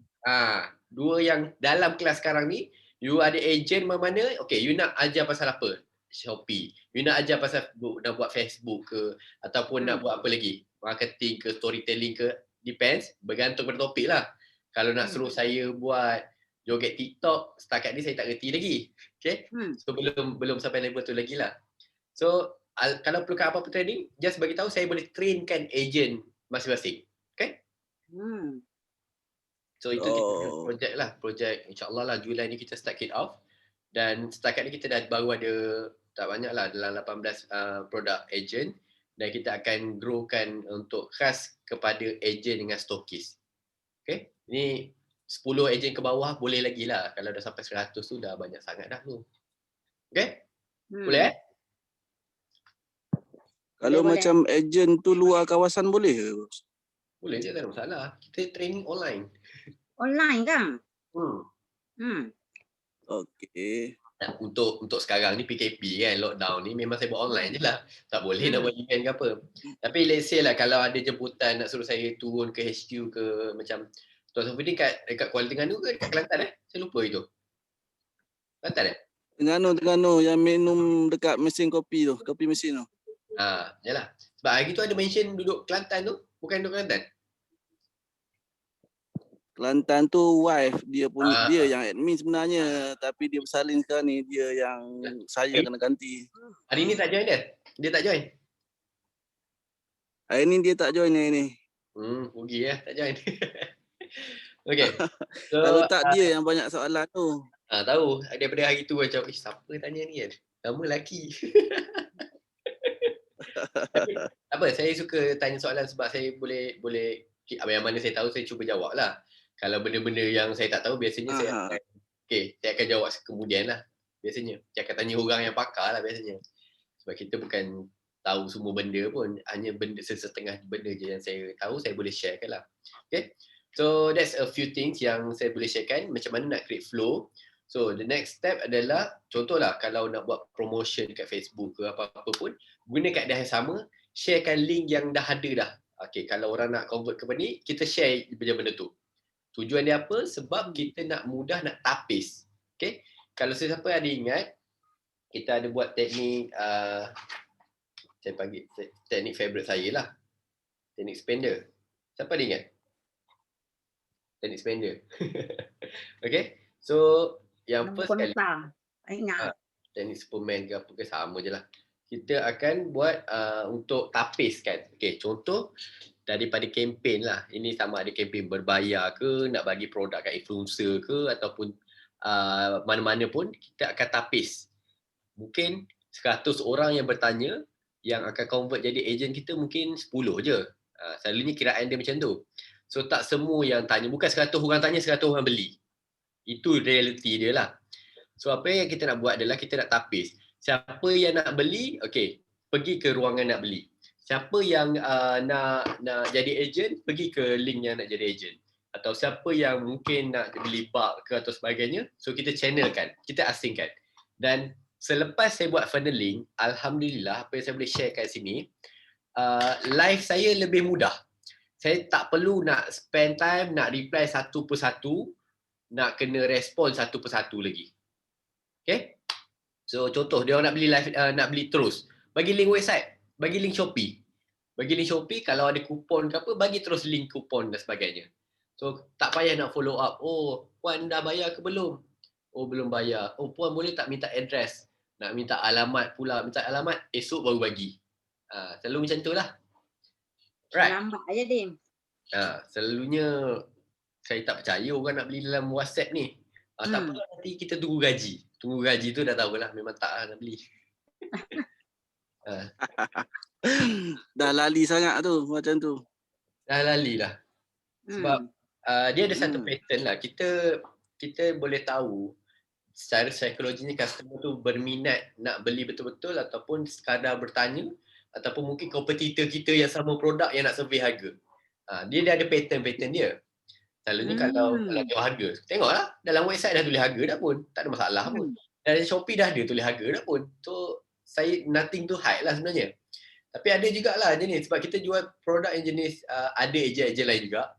Dua yang dalam kelas sekarang ni, you ada ejen mana-mana, okay, you nak ajar pasal apa? Shopee. You nak ajar pasal nak buat Facebook ke ataupun nak buat apa lagi? Marketing ke, storytelling ke, depends, bergantung pada topik lah. Kalau nak suruh saya buat joget TikTok, setakat ni saya tak reti lagi. Okay? So belum sampai level tu lagi lah. So kalau perlukan apa-apa training, just bagi tahu saya boleh trainkan agent masing-masing. Okay? So itu kita projek lah. Projek insyaAllah lah Julai ni kita start kick off. Dan setakat ni kita dah baru ada tak banyak lah, dalam 18 produk agent. Dan kita akan growkan untuk khas kepada ejen dengan stokis. Okay? Ini 10 ejen ke bawah boleh lagi lah. Kalau dah sampai 100 tu dah banyak sangat dah tu. Okay? Boleh Kalau boleh. Macam ejen tu luar kawasan boleh ke? Boleh je, tak ada masalah. Kita training online. Online kan? Okay. Untuk sekarang ni PKP kan, lockdown ni memang saya buat online je lah. Tak boleh nak buat event ke apa. Tapi let's say lah kalau ada jemputan nak suruh saya turun ke HQ ke macam Tuan Safudin dekat Kuala Terengganu ke dekat Kelantan Saya lupa itu. Kelantan Terengganu yang minum dekat mesin kopi tu, kopi mesin tu. Yalah. Sebab hari tu ada mention duduk Kelantan tu, bukan duduk Kelantan. Kelantan tu wife dia punya, dia yang admin sebenarnya, tapi dia bersalin sekarang ni, dia yang saya kena ganti. Hari ni tak join dia? Dia tak join? Hari ni dia tak join hari ni. Rugi tak join. Okay. So, kalau tak dia yang banyak soalan tu. Tahu, daripada hari tu macam, siapa tanya ni kan? Nama lelaki. Tapi, apa, saya suka tanya soalan sebab saya boleh apa yang mana saya tahu saya cuba jawab lah. Kalau benda-benda yang saya tak tahu biasanya saya akan jawab kemudian lah biasanya. Saya akan tanya orang yang pakar lah biasanya. Sebab kita bukan tahu semua benda pun, hanya benda setengah benda je yang saya tahu, saya boleh sharekan lah. Okay. So that's a few things yang saya boleh sharekan macam mana nak create flow. So the next step adalah contohlah kalau nak buat promotion kat Facebook ke apa-apa pun, guna kaedah yang sama, sharekan link yang dah ada dah. Okay, kalau orang nak convert ke ni, kita share benda-benda tu. Tujuan dia apa? Sebab kita nak mudah nak tapis. Okay? Kalau sesiapa ada ingat, kita ada buat teknik, saya panggil teknik favorite saya lah. Teknik spender. Siapa ada ingat? Teknik spender. Okay? So, yang first kali. Ingat. Teknik Superman ke apa ke, sama je lah. Kita akan buat untuk tapis kan. Okay, contoh, daripada kempen lah. Ini sama ada kempen berbayar ke, nak bagi produk kat influencer ke, ataupun mana-mana pun, kita akan tapis. Mungkin 100 orang yang bertanya, yang akan convert jadi ejen kita mungkin 10 je. Selalunya kiraan dia macam tu. So tak semua yang tanya, bukan 100 orang tanya, 100 orang beli. Itu realiti dia lah. So apa yang kita nak buat adalah kita nak tapis. Siapa yang nak beli, okay, pergi ke ruangan nak beli. Siapa yang nak jadi ejen, pergi ke link yang nak jadi ejen. Atau siapa yang mungkin nak beli bulk ke atau sebagainya, so kita channelkan, kita asingkan. Dan selepas saya buat funneling, alhamdulillah apa yang saya boleh share kat sini, live saya lebih mudah. Saya tak perlu nak spend time nak reply satu persatu nak kena respon satu persatu lagi. Okay? So contoh dia orang nak beli live, nak beli terus, bagi link website, bagi link Shopee. Bagi link Shopee, kalau ada kupon ke apa, bagi terus link kupon dan sebagainya. So tak payah nak follow up. Oh, puan dah bayar ke belum? Oh, belum bayar. Oh, puan boleh tak minta address? Nak minta alamat pula. Minta alamat, esok baru bagi. Selalu macam tu lah. Right. Lambat aja Dim. Selalunya saya tak percaya orang nak beli dalam WhatsApp ni. Tak apa, nanti kita tunggu gaji. Tunggu gaji tu dah tahulah memang tak nak beli. Dah lali sangat tu macam tu. Dah lali lah. Sebab dia ada satu pattern lah. Kita boleh tahu secara psikologinya customer tu berminat nak beli betul-betul ataupun sekadar bertanya ataupun mungkin kompetitor kita yang sama produk yang nak survey harga. Dia dah ada pattern dia. Selalunya kalau tengok harga, tengoklah dalam website dah tulis harga dah pun, tak ada masalah pun. Dan Shopee dah ada tulis harga dah pun. So saya nothing to hide lah sebenarnya. Tapi ada jugalah jenis, sebab kita jual produk yang jenis ada ejen-ejen lain juga.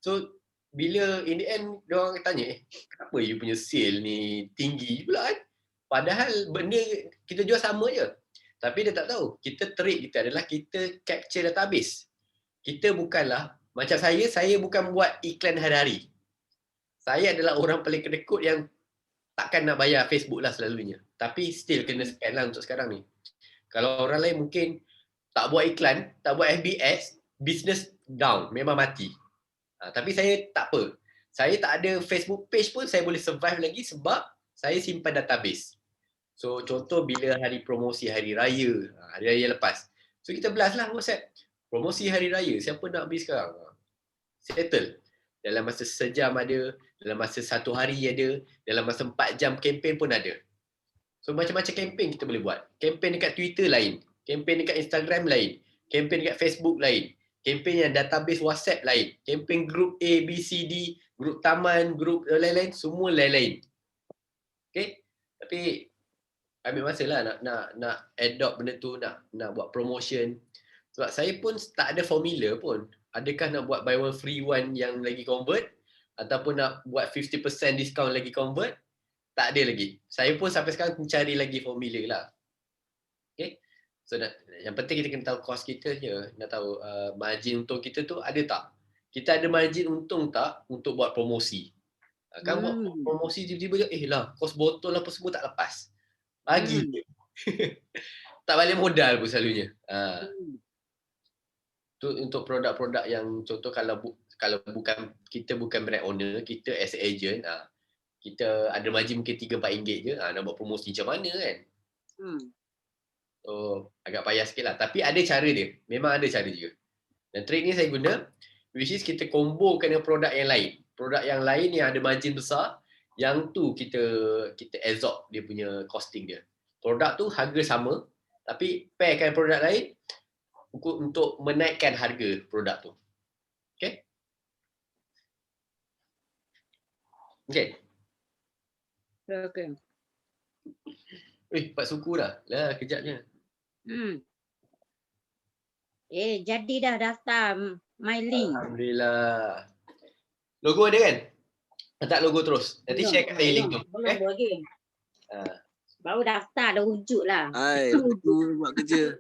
So bila in the end diorang tanya, kenapa you punya sale ni tinggi pula kan? Padahal benda kita jual sama je. Tapi dia tak tahu, kita trik kita adalah kita capture database. Kita bukanlah, macam saya bukan buat iklan hari-hari. Saya adalah orang paling kedekut yang takkan nak bayar Facebook lah selalunya. Tapi still kena spend lah untuk sekarang ni. Kalau orang lain mungkin tak buat iklan, tak buat FBS, business down, memang mati. Tapi saya tak apa. Saya tak ada Facebook page pun saya boleh survive lagi sebab saya simpan database. So contoh bila hari promosi hari raya lepas. So kita blast lah WhatsApp. Promosi hari raya, siapa nak beli sekarang? Settle. Dalam masa sejam ada, dalam masa 1 hari ada, dalam masa 4 jam kempen pun ada. So macam-macam kempen kita boleh buat. Kempen dekat Twitter lain, kempen dekat Instagram lain, kempen dekat Facebook lain, kempen yang database WhatsApp lain, kempen grup A, B, C, D, grup taman, grup lain-lain, semua lain-lain. Okay? Tapi ambil masa lah nak adopt benda tu, nak buat promotion. Sebab saya pun tak ada formula pun. Adakah nak buat buy one free one yang lagi convert ataupun nak buat 50% discount lagi convert? Tak ada lagi. Saya pun sampai sekarang mencari lagi formula lah. Okay? So yang penting kita kena tahu cost kita je. Nak tahu margin untung kita tu ada tak? Kita ada margin untung tak untuk buat promosi? Kan buat promosi tiba-tiba lah kos botol apa semua tak lepas. Bagi. Tak balik modal pun selalunya. Tu untuk produk-produk yang contoh kalau bukan kita bukan brand owner, kita as agent, kita ada margin mungkin RM3-4 je, nak buat promosi macam mana kan? So agak payah sikit lah. Tapi ada cara dia. Memang ada cara juga. Dan trik ni saya guna, which is kita combokan dengan produk yang lain. Produk yang lain yang ada margin besar, yang tu kita absorb dia punya costing dia. Produk tu harga sama, tapi pairkan produk lain untuk menaikkan harga produk tu. Okay? Okay. Okay. Pak suku dah. Lah kejapnya. Jadi dah daftar MyLink. Alhamdulillah. Logo ada kan? Letak logo terus. Nanti share kat saya link tu. Okay? Baru daftar dah wujud lah. Hai, tu buat kerja.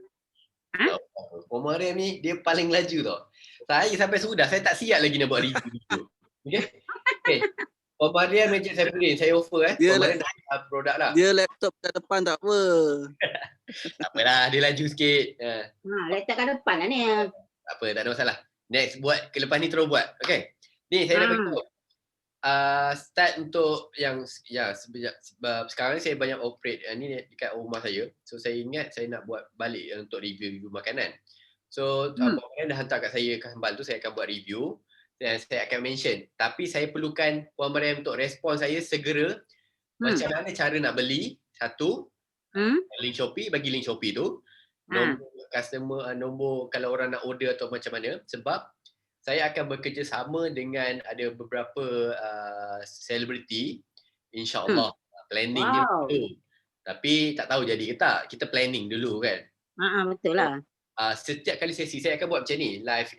Mariam ni dia paling laju tau. Saya sampai sudah saya tak siap lagi nak buat review. Okay. Mariam Majid Saifuddin, saya offer Dia Mariam dah produk lah. Dia laptop kat depan tak apa. Tak apalah, dia laju sikit. Laptop kat depan lah ni. Tak apa, tak ada masalah. Next buat, lepas ni terus buat. Okay. Ni saya dah beritahu. Start untuk yang sebab sekarang ni saya banyak operate ni dekat rumah saya. So saya ingat saya nak buat balik untuk review makanan. So Puan dah hantar kat saya gambar tu, saya akan buat review dan saya akan mention. Tapi saya perlukan Puan Mariam untuk respon saya segera macam mana cara nak beli. Satu, link Shopee, bagi link Shopee tu. Nombor customer, nombor kalau orang nak order atau macam mana. Sebab saya akan bekerjasama dengan ada beberapa selebriti, insyaAllah. Planning dia dulu. Tapi tak tahu jadi ke tak. Kita planning dulu kan. Betul lah. Setiap kali sesi, saya akan buat macam ni. Live,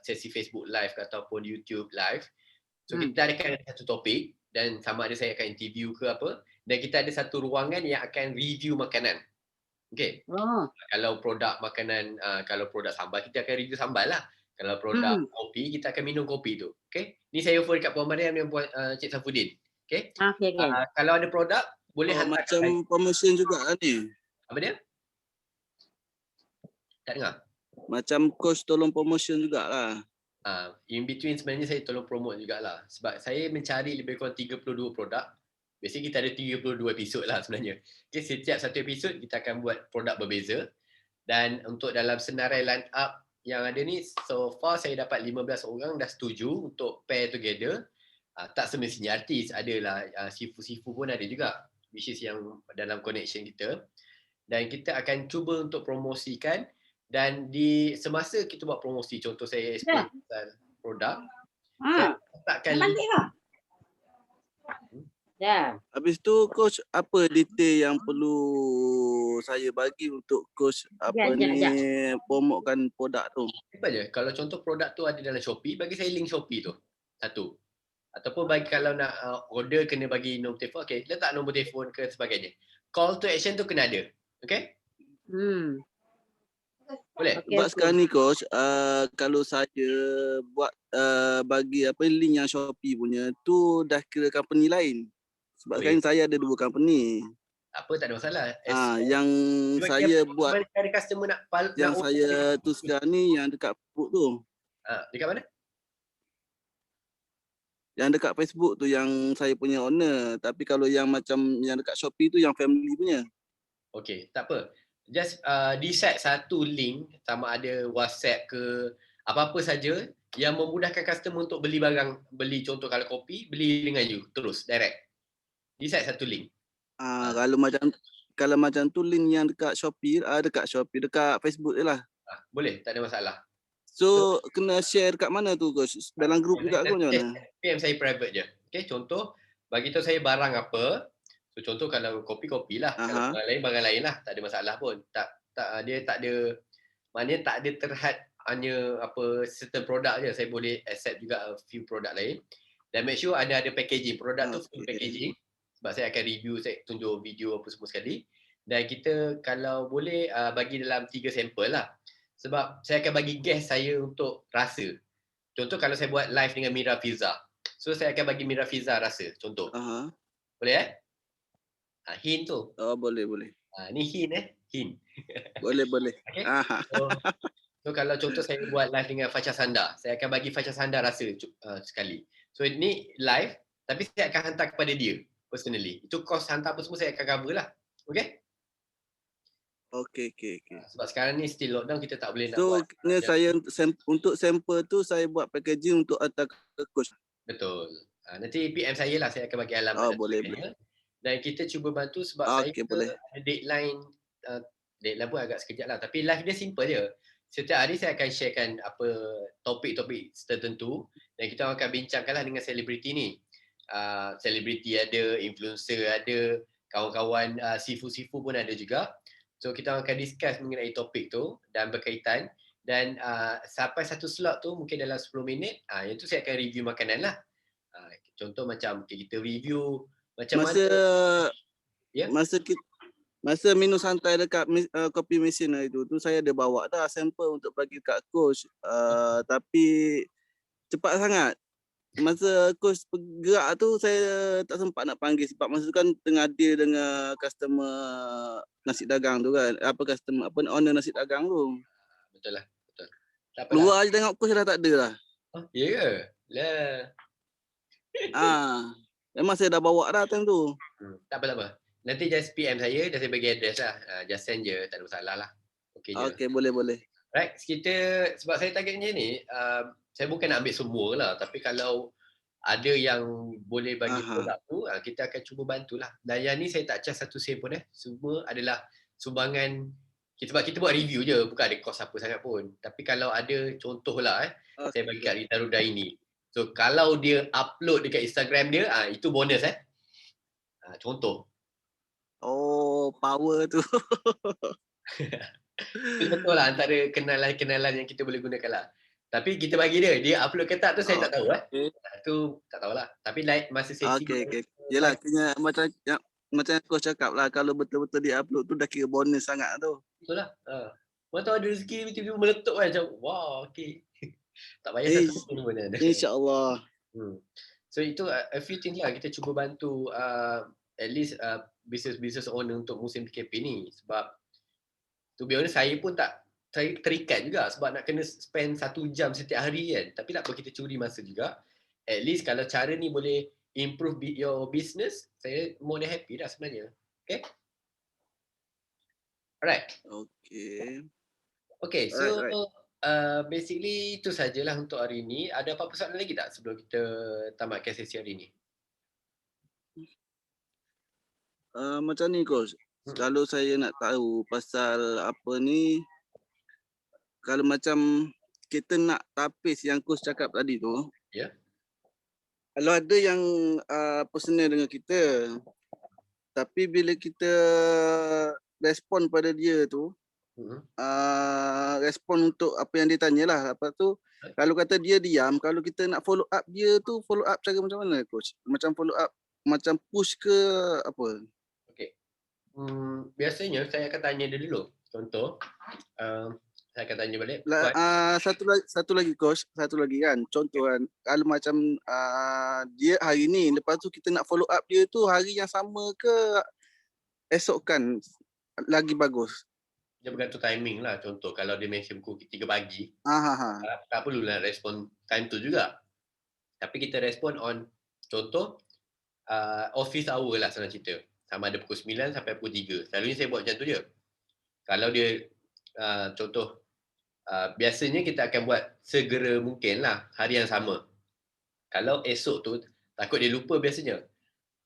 sesi Facebook live ataupun YouTube live. So kita adakan satu topik dan sama ada saya akan interview ke apa, dan kita ada satu ruangan yang akan review makanan. Okey. Kalau produk makanan, kalau produk sambal kita akan review sambal lah. Kalau produk kopi kita akan minum kopi tu. Okey. Ni saya offer dekat Puan Mariam yang buat Cik Safudin. Okey. Kalau ada produk boleh hantar macam promotion juga lah ni. Apa dia? Tak dengar. Macam coach tolong promotion jugalah. In between sebenarnya saya tolong promote jugalah. Sebab saya mencari lebih kurang 32 produk. Biasanya kita ada 32 episod lah sebenarnya. Okay, setiap satu episod kita akan buat produk berbeza. Dan untuk dalam senarai line up yang ada ni, so far saya dapat 15 orang dah setuju untuk pair together. Tak semestinya artis, adalah sifu-sifu pun ada juga, which is yang dalam connection kita. Dan kita akan cuba untuk promosikan, dan di semasa kita buat promosi, contoh saya explain pasal produk, saya letakkan link. Habis tu coach, apa detail yang perlu saya bagi untuk coach promotekan produk tu? Simple je. Kalau contoh produk tu ada dalam Shopee, bagi saya link Shopee tu. Satu. Ataupun bagi kalau nak order kena bagi nombor telefon, okey, letak nombor telefon ke sebagainya. Call to action tu kena ada. Okey? Boleh? Sebab sekarang ni coach, kalau saya buat bagi link yang Shopee punya tu dah kira company lain. Sebab sekarang saya ada 2 company. Tak ada masalah. Yang saya buat, ada customer yang saya tu sekarang ni yang dekat Facebook tu. Dekat mana? Yang dekat Facebook tu yang saya punya owner. Tapi kalau yang macam yang dekat Shopee tu yang family punya. Okey, tak apa. Just decide satu link, sama ada WhatsApp ke apa-apa saja yang memudahkan customer untuk beli barang, beli contoh kalau kopi, beli dengan you terus direct. Decide satu link. Kalau macam tu link yang dekat Shopee, dekat Facebook je lah. Boleh, tak ada masalah. So kena share kat mana tu coach? Dalam grup juga ke macam mana? PM saya private je. Okey, contoh bagi tahu saya barang apa. So contoh kalau kopi lah, kalau barang lain lah, tak ada masalah pun. Dia tak ada, maknanya tak ada terhad hanya certain produk je. Saya boleh accept juga a few produk lain. Dan make sure ada packaging. Produk tu full packaging. Sebab saya akan review, saya tunjuk video apa semua sekali. Dan kita kalau boleh bagi dalam 3 sampel lah. Sebab saya akan bagi guest saya untuk rasa. Contoh kalau saya buat live dengan Mira Fiza. So saya akan bagi Mira Fiza rasa. Contoh. Boleh hint tu. Boleh. Ni hint hint. Boleh. Okay? So kalau contoh saya buat live dengan Fasha Sanda, saya akan bagi Fasha Sanda rasa sekali. So ni live, tapi saya akan hantar kepada dia personally. Itu cost hantar apa semua saya akan cover lah. Okay? Okay. Sebab sekarang ni still lockdown, kita tak boleh nak So buat. saya untuk sampel tu saya buat packaging untuk hantar ke coach. Betul. Nanti PM saya lah, saya akan bagi alamat. Boleh. Dan kita cuba bantu sebab saya ada deadline. Deadline pun agak sekejap lah. Tapi live dia simple je. Setiap hari saya akan sharekan topik-topik tertentu. Dan kita akan bincangkan lah dengan selebriti ni. Selebriti ada, influencer ada, kawan-kawan sifu-sifu pun ada juga. So kita akan discuss mengenai topik tu dan berkaitan. Dan sampai satu slot tu mungkin dalam 10 minit, yang tu saya akan review makanan lah. Contoh macam kita review macam masa minum santai dekat kopi mesin itu tu saya ada bawa dah sampel untuk bagi kat coach. Tapi cepat sangat. Masa coach bergerak tu saya tak sempat nak panggil sebab masa tu kan tengah deal dengan customer nasi dagang tu kan. Owner nasi dagang tu. Betul lah. Betul. Keluar je tengok coach dah tak ada lah. Ya ke? Lah. Memang saya dah bawa dah time tu. Tak apa. Nanti just PM saya, dah saya bagi address lah. Just send je, tak ada masalah lah. Okay, boleh. Right, sebab saya targetnya ni, saya bukan nak ambil semua lah. Tapi kalau ada yang boleh bagi produk tu, kita akan cuba bantulah. Dan yang ni saya tak charge satu sen pun. Semua adalah sumbangan. Sebab kita buat review je, bukan ada kos apa sangat pun. Tapi kalau ada contoh lah, saya bagi kat Rita Rudaini. So kalau dia upload dekat Instagram dia, itu bonus contoh. Power tu. Betul lah, antara kenalan-kenalan yang kita boleh gunakan lah. Tapi kita bagi dia upload ke tak tu saya tak tahu Tu tak tahulah. Tapi masa sesi Okay. Yelah, kena macam coach cakap lah, kalau betul-betul dia upload tu dah kira bonus sangat tu. Betul lah. Mana tahu ada rezeki tiba-tiba meletup kan macam wah okey. Tak payah satu pun mana ada. InsyaAllah. So itu a few things lah kita cuba bantu at least business owner untuk musim PKP ni, sebab to be honest saya pun tak terikat juga sebab nak kena spend 1 jam setiap hari kan, tapi tak apa, kita curi masa juga. At least kalau cara ni boleh improve your business, saya more than happy dah sebenarnya. Okay? Alright. Okay, so basically itu sajalah untuk hari ni. Ada apa-apa soalan lagi tak sebelum kita tamatkan sesi hari ni? Macam ni coach, kalau saya nak tahu pasal apa ni, kalau macam kita nak tapis yang coach cakap tadi tu, kalau ada yang personal dengan kita, tapi bila kita respon pada dia tu, respon untuk apa yang dia tanya lah. Lepas tu kalau kata dia diam, kalau kita nak follow up dia tu, follow up cara macam mana coach? Macam follow up, macam push ke apa? Biasanya saya akan tanya dia dulu. Contoh, saya akan tanya balik. Satu lagi coach, satu lagi kan. Contoh kan, kalau macam dia hari ni, lepas tu kita nak follow up dia tu hari yang sama ke esok kan lagi bagus? Dia bergantung timing lah. Contoh kalau dia mention pukul 3 pagi, tak perlulah respon time tu juga. Tapi kita respon on contoh office hour lah senang cerita. Sama ada pukul 9 sampai pukul 3. Selalunya saya buat macam tu je. Kalau dia contoh biasanya kita akan buat segera mungkin lah hari yang sama. Kalau esok tu takut dia lupa biasanya.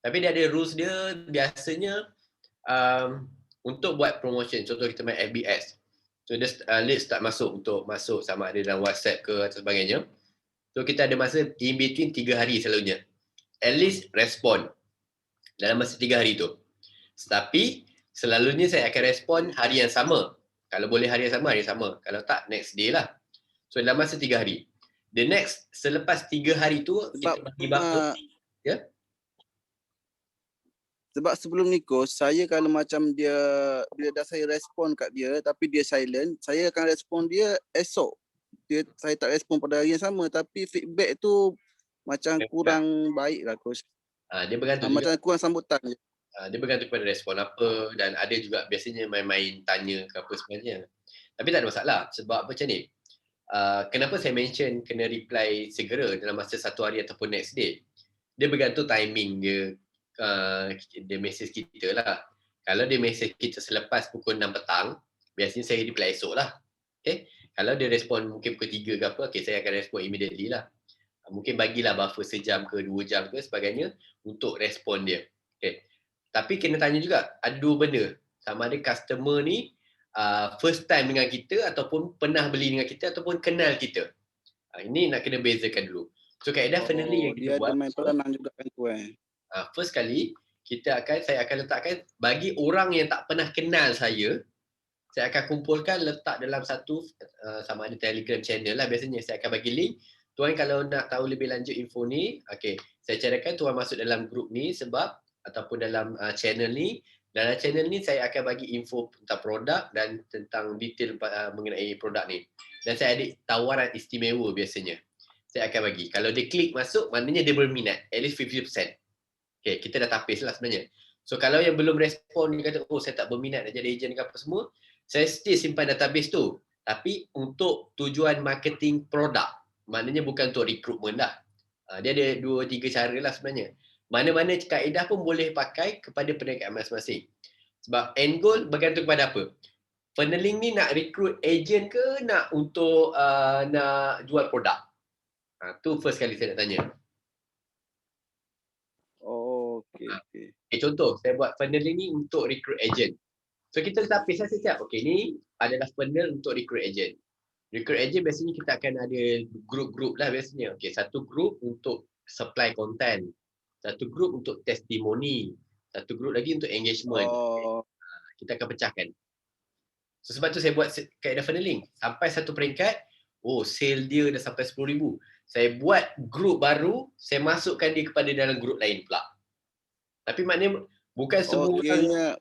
Tapi dia ada rules dia biasanya untuk buat promotion. Contoh kita main FBS. So dia late start masuk untuk masuk sama ada dalam WhatsApp ke atau sebagainya. So kita ada masa in between 3 hari selalunya. At least respon dalam masa 3 hari tu. Tapi selalunya saya akan respon hari yang sama. Kalau boleh hari yang sama. Kalau tak, next day lah. So dalam masa 3 hari. The next, selepas 3 hari tu, kita bagi buffer. Sebab sebelum ni coach, saya kalau macam dia, bila dah saya respon kat dia, tapi dia silent, saya akan respon dia esok. Saya tak respon pada hari yang sama, tapi feedback tu macam kurang baik lah coach. Dia bergantung macam juga. kurang sambutan. Dia bergantung pada respon apa, dan ada juga biasanya main-main tanya ke apa sebenarnya. Tapi tak ada masalah sebab macam ni. Kenapa saya mention kena reply segera dalam masa 1 hari ataupun next day? Dia bergantung timing dia, dia message kita lah. Kalau dia message kita selepas pukul 6 petang, biasanya saya reply esok lah. Okay? Kalau dia respon mungkin pukul 3 ke apa, okay, saya akan respon immediately lah. Mungkin bagilah buffer sejam ke 2 jam ke sebagainya untuk respon dia. Okay. Tapi kena tanya juga, ada 2 benda. Sama ada customer ni first time dengan kita ataupun pernah beli dengan kita ataupun kenal kita. Ini nak kena bezakan dulu. So kaedah funneling yang kita buat. Dia ada main peranan juga kan tu first kali saya akan letakkan bagi orang yang tak pernah kenal saya akan kumpulkan letak dalam satu sama ada Telegram channel lah biasanya. Saya akan bagi link. Tuan kalau nak tahu lebih lanjut info ni, okay, saya carakan tuan masuk dalam grup ni sebab ataupun dalam channel ni. Dalam channel ni saya akan bagi info tentang produk dan tentang detail mengenai produk ni. Dan saya ada tawaran istimewa biasanya. Saya akan bagi. Kalau dia klik masuk, maknanya dia berminat. At least 50%. Okay, kita dah tapis lah sebenarnya. So kalau yang belum respon, dia kata, oh saya tak berminat nak jadi ejen ke apa semua, saya still simpan database tu. Tapi untuk tujuan marketing produk. Maknanya bukan untuk recruitment dah. Dia ada 2-3 cara lah sebenarnya. Mana-mana kaedah pun boleh pakai kepada perniagaan masing-masing. Sebab end goal bergantung kepada apa? Funneling ni nak recruit agent ke nak untuk nak jual produk? Tu first kali saya nak tanya. Okay. Contoh, saya buat funneling ni untuk recruit agent. So kita letak pisah setiap. Okay, ni adalah funnel untuk recruit agent. Recruit agent biasanya kita akan ada grup-grup lah biasanya. Okay, satu grup untuk supply content. Satu grup untuk testimoni. Satu grup lagi untuk engagement. Kita akan pecahkan. So sebab tu saya buat kaedah funneling. Sampai satu peringkat, oh sale dia dah sampai 10,000. Saya buat grup baru, saya masukkan dia kepada dalam grup lain pula. Tapi maknanya bukan semua orang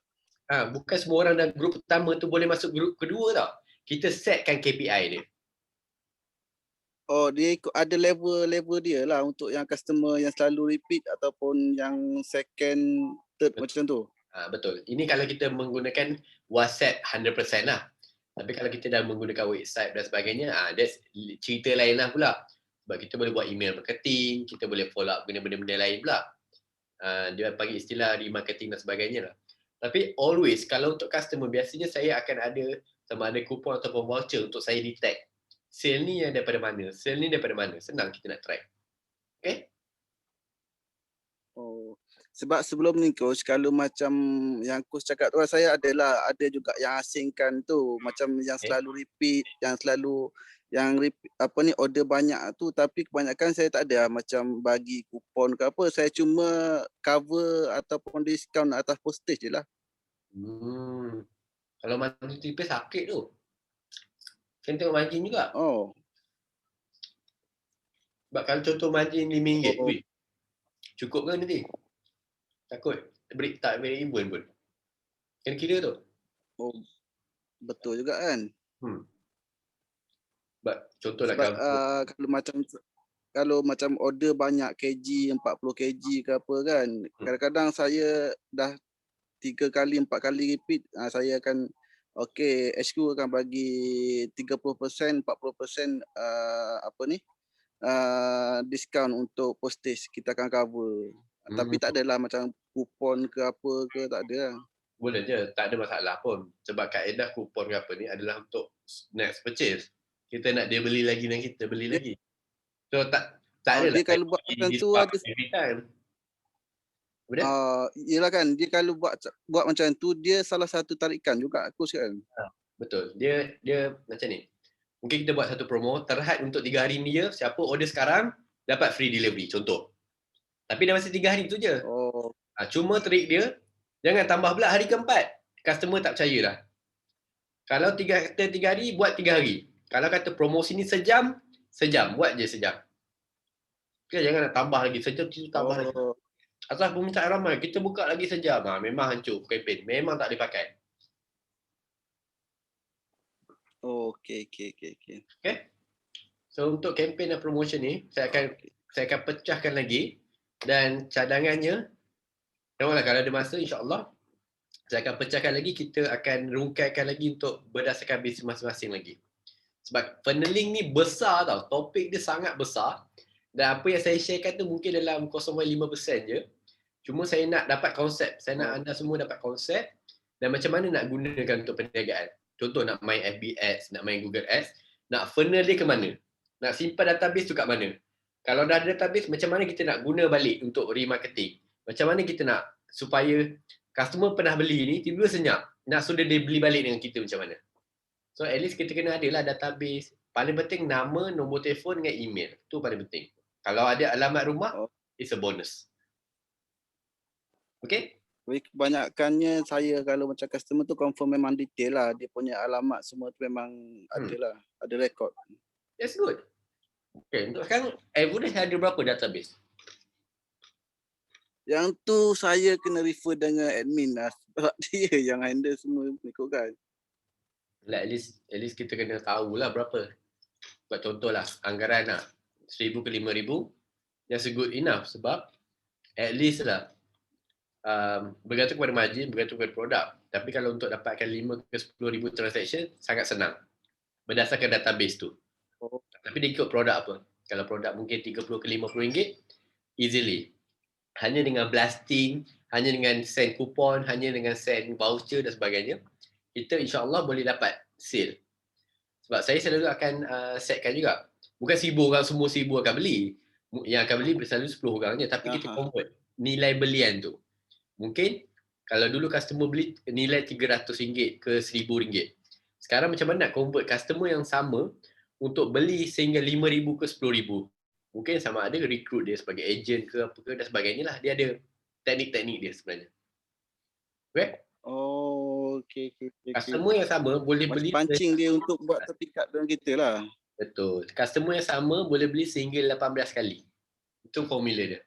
bukan semua orang dalam grup pertama tu boleh masuk grup kedua tau. Kita setkan KPI dia. Oh, dia ikut ada level dia lah untuk yang customer yang selalu repeat ataupun yang second, third macam tu. Betul. Ini kalau kita menggunakan WhatsApp 100% lah. Tapi kalau kita dah menggunakan website dan sebagainya, that's cerita lain lah pula. Sebab kita boleh buat email marketing, kita boleh follow up dengan benda-benda lain pula. Dia panggil istilah remarketing dan sebagainya lah. Tapi always, kalau untuk customer, biasanya saya akan ada sama ada kupon ataupun voucher untuk saya detect. Sale ni yang daripada mana? Sale ni daripada mana? Senang kita nak track. Okay? Oh, sebab sebelum ni coach, kalau macam yang coach cakap tu, saya ada juga yang asingkan tu, macam yang selalu repeat, yang selalu order banyak tu, tapi kebanyakan saya tak ada macam bagi kupon ke apa, saya cuma cover ataupun diskaun atas postage je lah. Kalau margin tipis sakit tu. Kena tengok margin juga. Oh. Sebab kalau contoh margin RM5, cukup ke nanti? Takut tak beri even pun. Kena kira tu. Oh, betul juga kan. Sebab contohlah kalau macam order banyak kg, 40 kg ke apa kan, kadang-kadang saya dah 3 kali 4 kali repeat, saya akan HQ akan bagi 30%, 40% diskaun untuk postage, kita akan cover. Tapi tak adalah macam kupon ke apa ke, tak ada. Boleh je, tak ada masalah pun. Sebab kaedah kupon ke apa ni adalah untuk next purchase. Kita nak dia beli lagi dan kita beli lagi. So tak ada dia kalau buat macam tu ada every time. Yelah kan, dia kalau buat macam tu, dia salah satu tarikan juga aku kan. Betul. Dia macam ni. Mungkin kita buat satu promo terhad untuk 3 hari ni je, siapa order sekarang dapat free delivery, contoh. Tapi dah masih 3 hari tu je. Cuma trik dia, jangan tambah pula hari keempat. Customer tak percaya dah. Kalau 3 hari, buat 3 hari. Kalau kata promosi ni sejam, buat je sejam. Okay, jangan nak tambah lagi, sejam tu tambah lagi. Asal permintaan ramai, kita buka lagi sejam. Memang hancur campaign, memang tak dipakai. Okay. So untuk campaign dan promotion ni, saya akan pecahkan lagi. Dan cadangannya, tengoklah kalau ada masa, insyaAllah saya akan pecahkan lagi, kita akan rungkaikan lagi untuk berdasarkan bisnes masing-masing lagi. Sebab funneling ni besar tau, topik dia sangat besar. Dan apa yang saya sharekan tu mungkin dalam 0.5% je. Cuma saya nak dapat konsep, saya nak anda semua dapat konsep dan macam mana nak gunakan untuk perniagaan. Contoh nak main FB Ads, nak main Google Ads, nak funnel dia ke mana? Nak simpan database tu kat mana? Kalau dah ada database, macam mana kita nak guna balik untuk remarketing? Macam mana kita nak supaya customer pernah beli ni, tiba-tiba senyap. Nak sudah dia beli balik dengan kita macam mana? So at least kita kena adalah database. Paling penting nama, nombor telefon dengan email. Tu paling penting. Kalau ada alamat rumah, it's a bonus. Okay? Kebanyakannya saya kalau macam customer tu confirm memang detail lah. Dia punya alamat semua tu memang ada lah. Ada rekod. That's good. Okay, untuk sekarang average ada berapa database? Yang tu saya kena refer dengan admin lah. Sebab dia yang handle semua ikut kan. At least kita kena tahulah berapa. Buat contohlah, anggaran nak 1,000 ke 5,000. That's good enough sebab at least lah bergantung kepada margin, bergantung kepada produk. Tapi kalau untuk dapatkan 5 ke 10,000 transaction, sangat senang. Berdasarkan database tu. Tapi dia ikut produk apa. Kalau produk mungkin 30 ke 50 ringgit, easily. Hanya dengan blasting, hanya dengan send kupon, hanya dengan send voucher dan sebagainya, kita insyaAllah boleh dapat sale. Sebab saya selalu akan setkan juga. Bukan 1,000 orang, semua 1,000 akan beli. Yang akan beli selalu 10 orang je. Tapi kita convert nilai belian tu. Mungkin kalau dulu customer beli nilai RM300 ke RM1,000. Sekarang macam mana nak convert customer yang sama untuk beli sehingga RM5,000 ke RM10,000. Mungkin sama ada recruit dia sebagai agent ke apa ke dan sebagainya lah. Dia ada teknik-teknik dia sebenarnya. Okay? Oh, okay. Customer yang sama boleh beli pancing dia untuk buat terpikat dengan kita lah. Betul. Customer yang sama boleh beli sehingga 18 kali. Itu formula dia.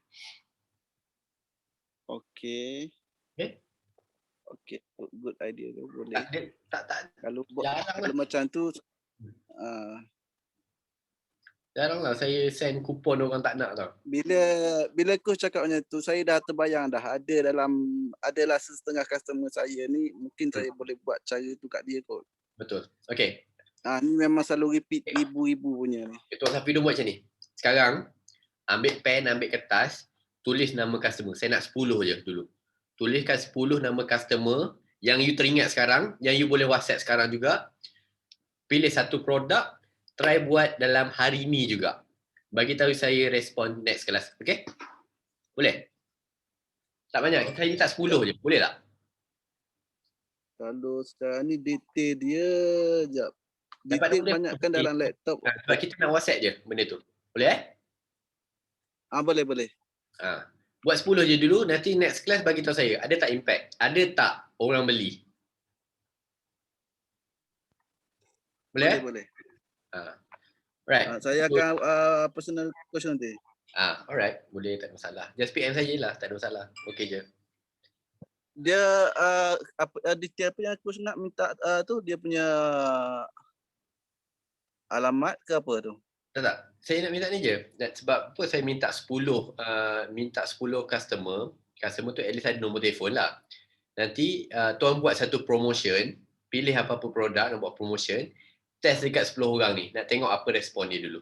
Okey. Okay? Okey, good idea tu boleh. Tak Kalau buat jarang kalau lah. macam tu Jarang lah saya send kupon orang tak nak tau. bila coach cakap macam tu, saya dah terbayang dah adalah setengah customer saya ni mungkin saya boleh buat cara tu kat dia kot. Betul. Okey. Ni memang selalu repeat ribu-ribu punya ni. Tuan Safido buat macam ni. Sekarang ambil pen, ambil kertas, tulis nama customer. Saya nak 10 je dulu. Tuliskan 10 nama customer yang you teringat sekarang, yang you boleh WhatsApp sekarang juga. Pilih satu produk, try buat dalam hari ni juga. Bagi tahu saya respon next kelas. Okey? Boleh? Tak banyak. Saya minta 10 je. Boleh tak? Kalau sekarang ni detail dia, jap. Dapat Detail boleh. banyakkan dalam laptop. Sebab kita nak WhatsApp je benda tu. Boleh Boleh. Buat 10 je dulu, nanti next class bagi tahu saya, ada tak impact? Ada tak orang beli? Boleh. Right. Saya akan personal coach nanti. Alright, boleh, tak ada masalah. Just PM saja lah, tak ada masalah. Okey je. Dia detail apa yang coach nak minta tu, dia punya alamat ke apa tu? Tak. Saya nak minta ni je. Sebab apa saya minta 10 customer tu at least ada nombor telefon lah. Nanti tuan buat satu promotion, pilih apa-apa produk nak buat promotion, test dekat 10 orang ni, nak tengok apa respon dia dulu.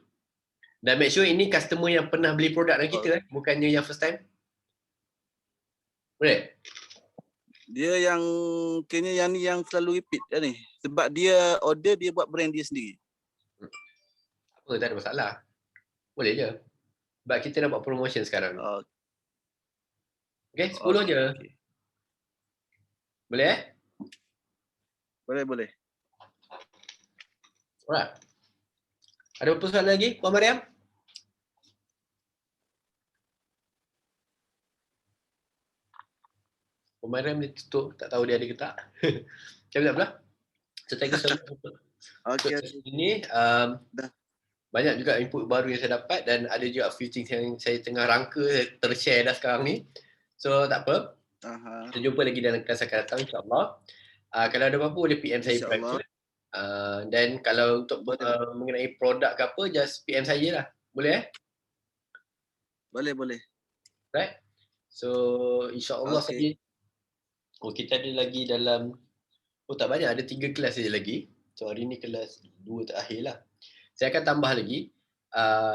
Dan make sure ini customer yang pernah beli produk dengan kita, bukannya yang first time. Boleh? Dia yang kayaknya yang ni yang selalu repeat kan ni. Sebab dia order, dia buat brand dia sendiri. Tak ada masalah. Boleh je. Sebab kita nak buat promotion sekarang. Okay, 10 je. Okay. Boleh? Boleh. Alright. Ada apa soalan lagi, Puan Mariam? Puan Mariam dia tutup, tak tahu dia ada ke tak. Macam tak pula? So, thank you so much. Ini banyak juga input baru yang saya dapat dan ada juga few things yang saya tengah rangka, tershare dah sekarang ni. So, tak apa. Kita jumpa lagi dalam kelas akan datang, insyaAllah. Kalau ada apa-apa, boleh PM saya private. Dan kalau untuk mengenai produk ke apa, just PM saya lah. Boleh Boleh. Right? So, insyaAllah saja. Kita ada lagi dalam, tak banyak, ada 3 kelas saja lagi. So, hari ni kelas 2 terakhir lah. Saya akan tambah lagi.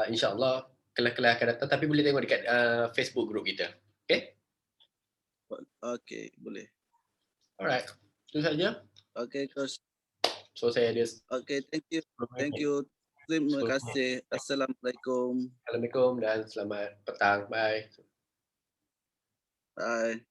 InsyaAllah kelas-kelas akan datang. Tapi boleh tengok dekat Facebook group kita. Okay, boleh. Alright. Itu saja. Okay, coach. So, saya ada. Okay, thank you. Terima kasih. Assalamualaikum. Assalamualaikum dan selamat petang. Bye. Bye.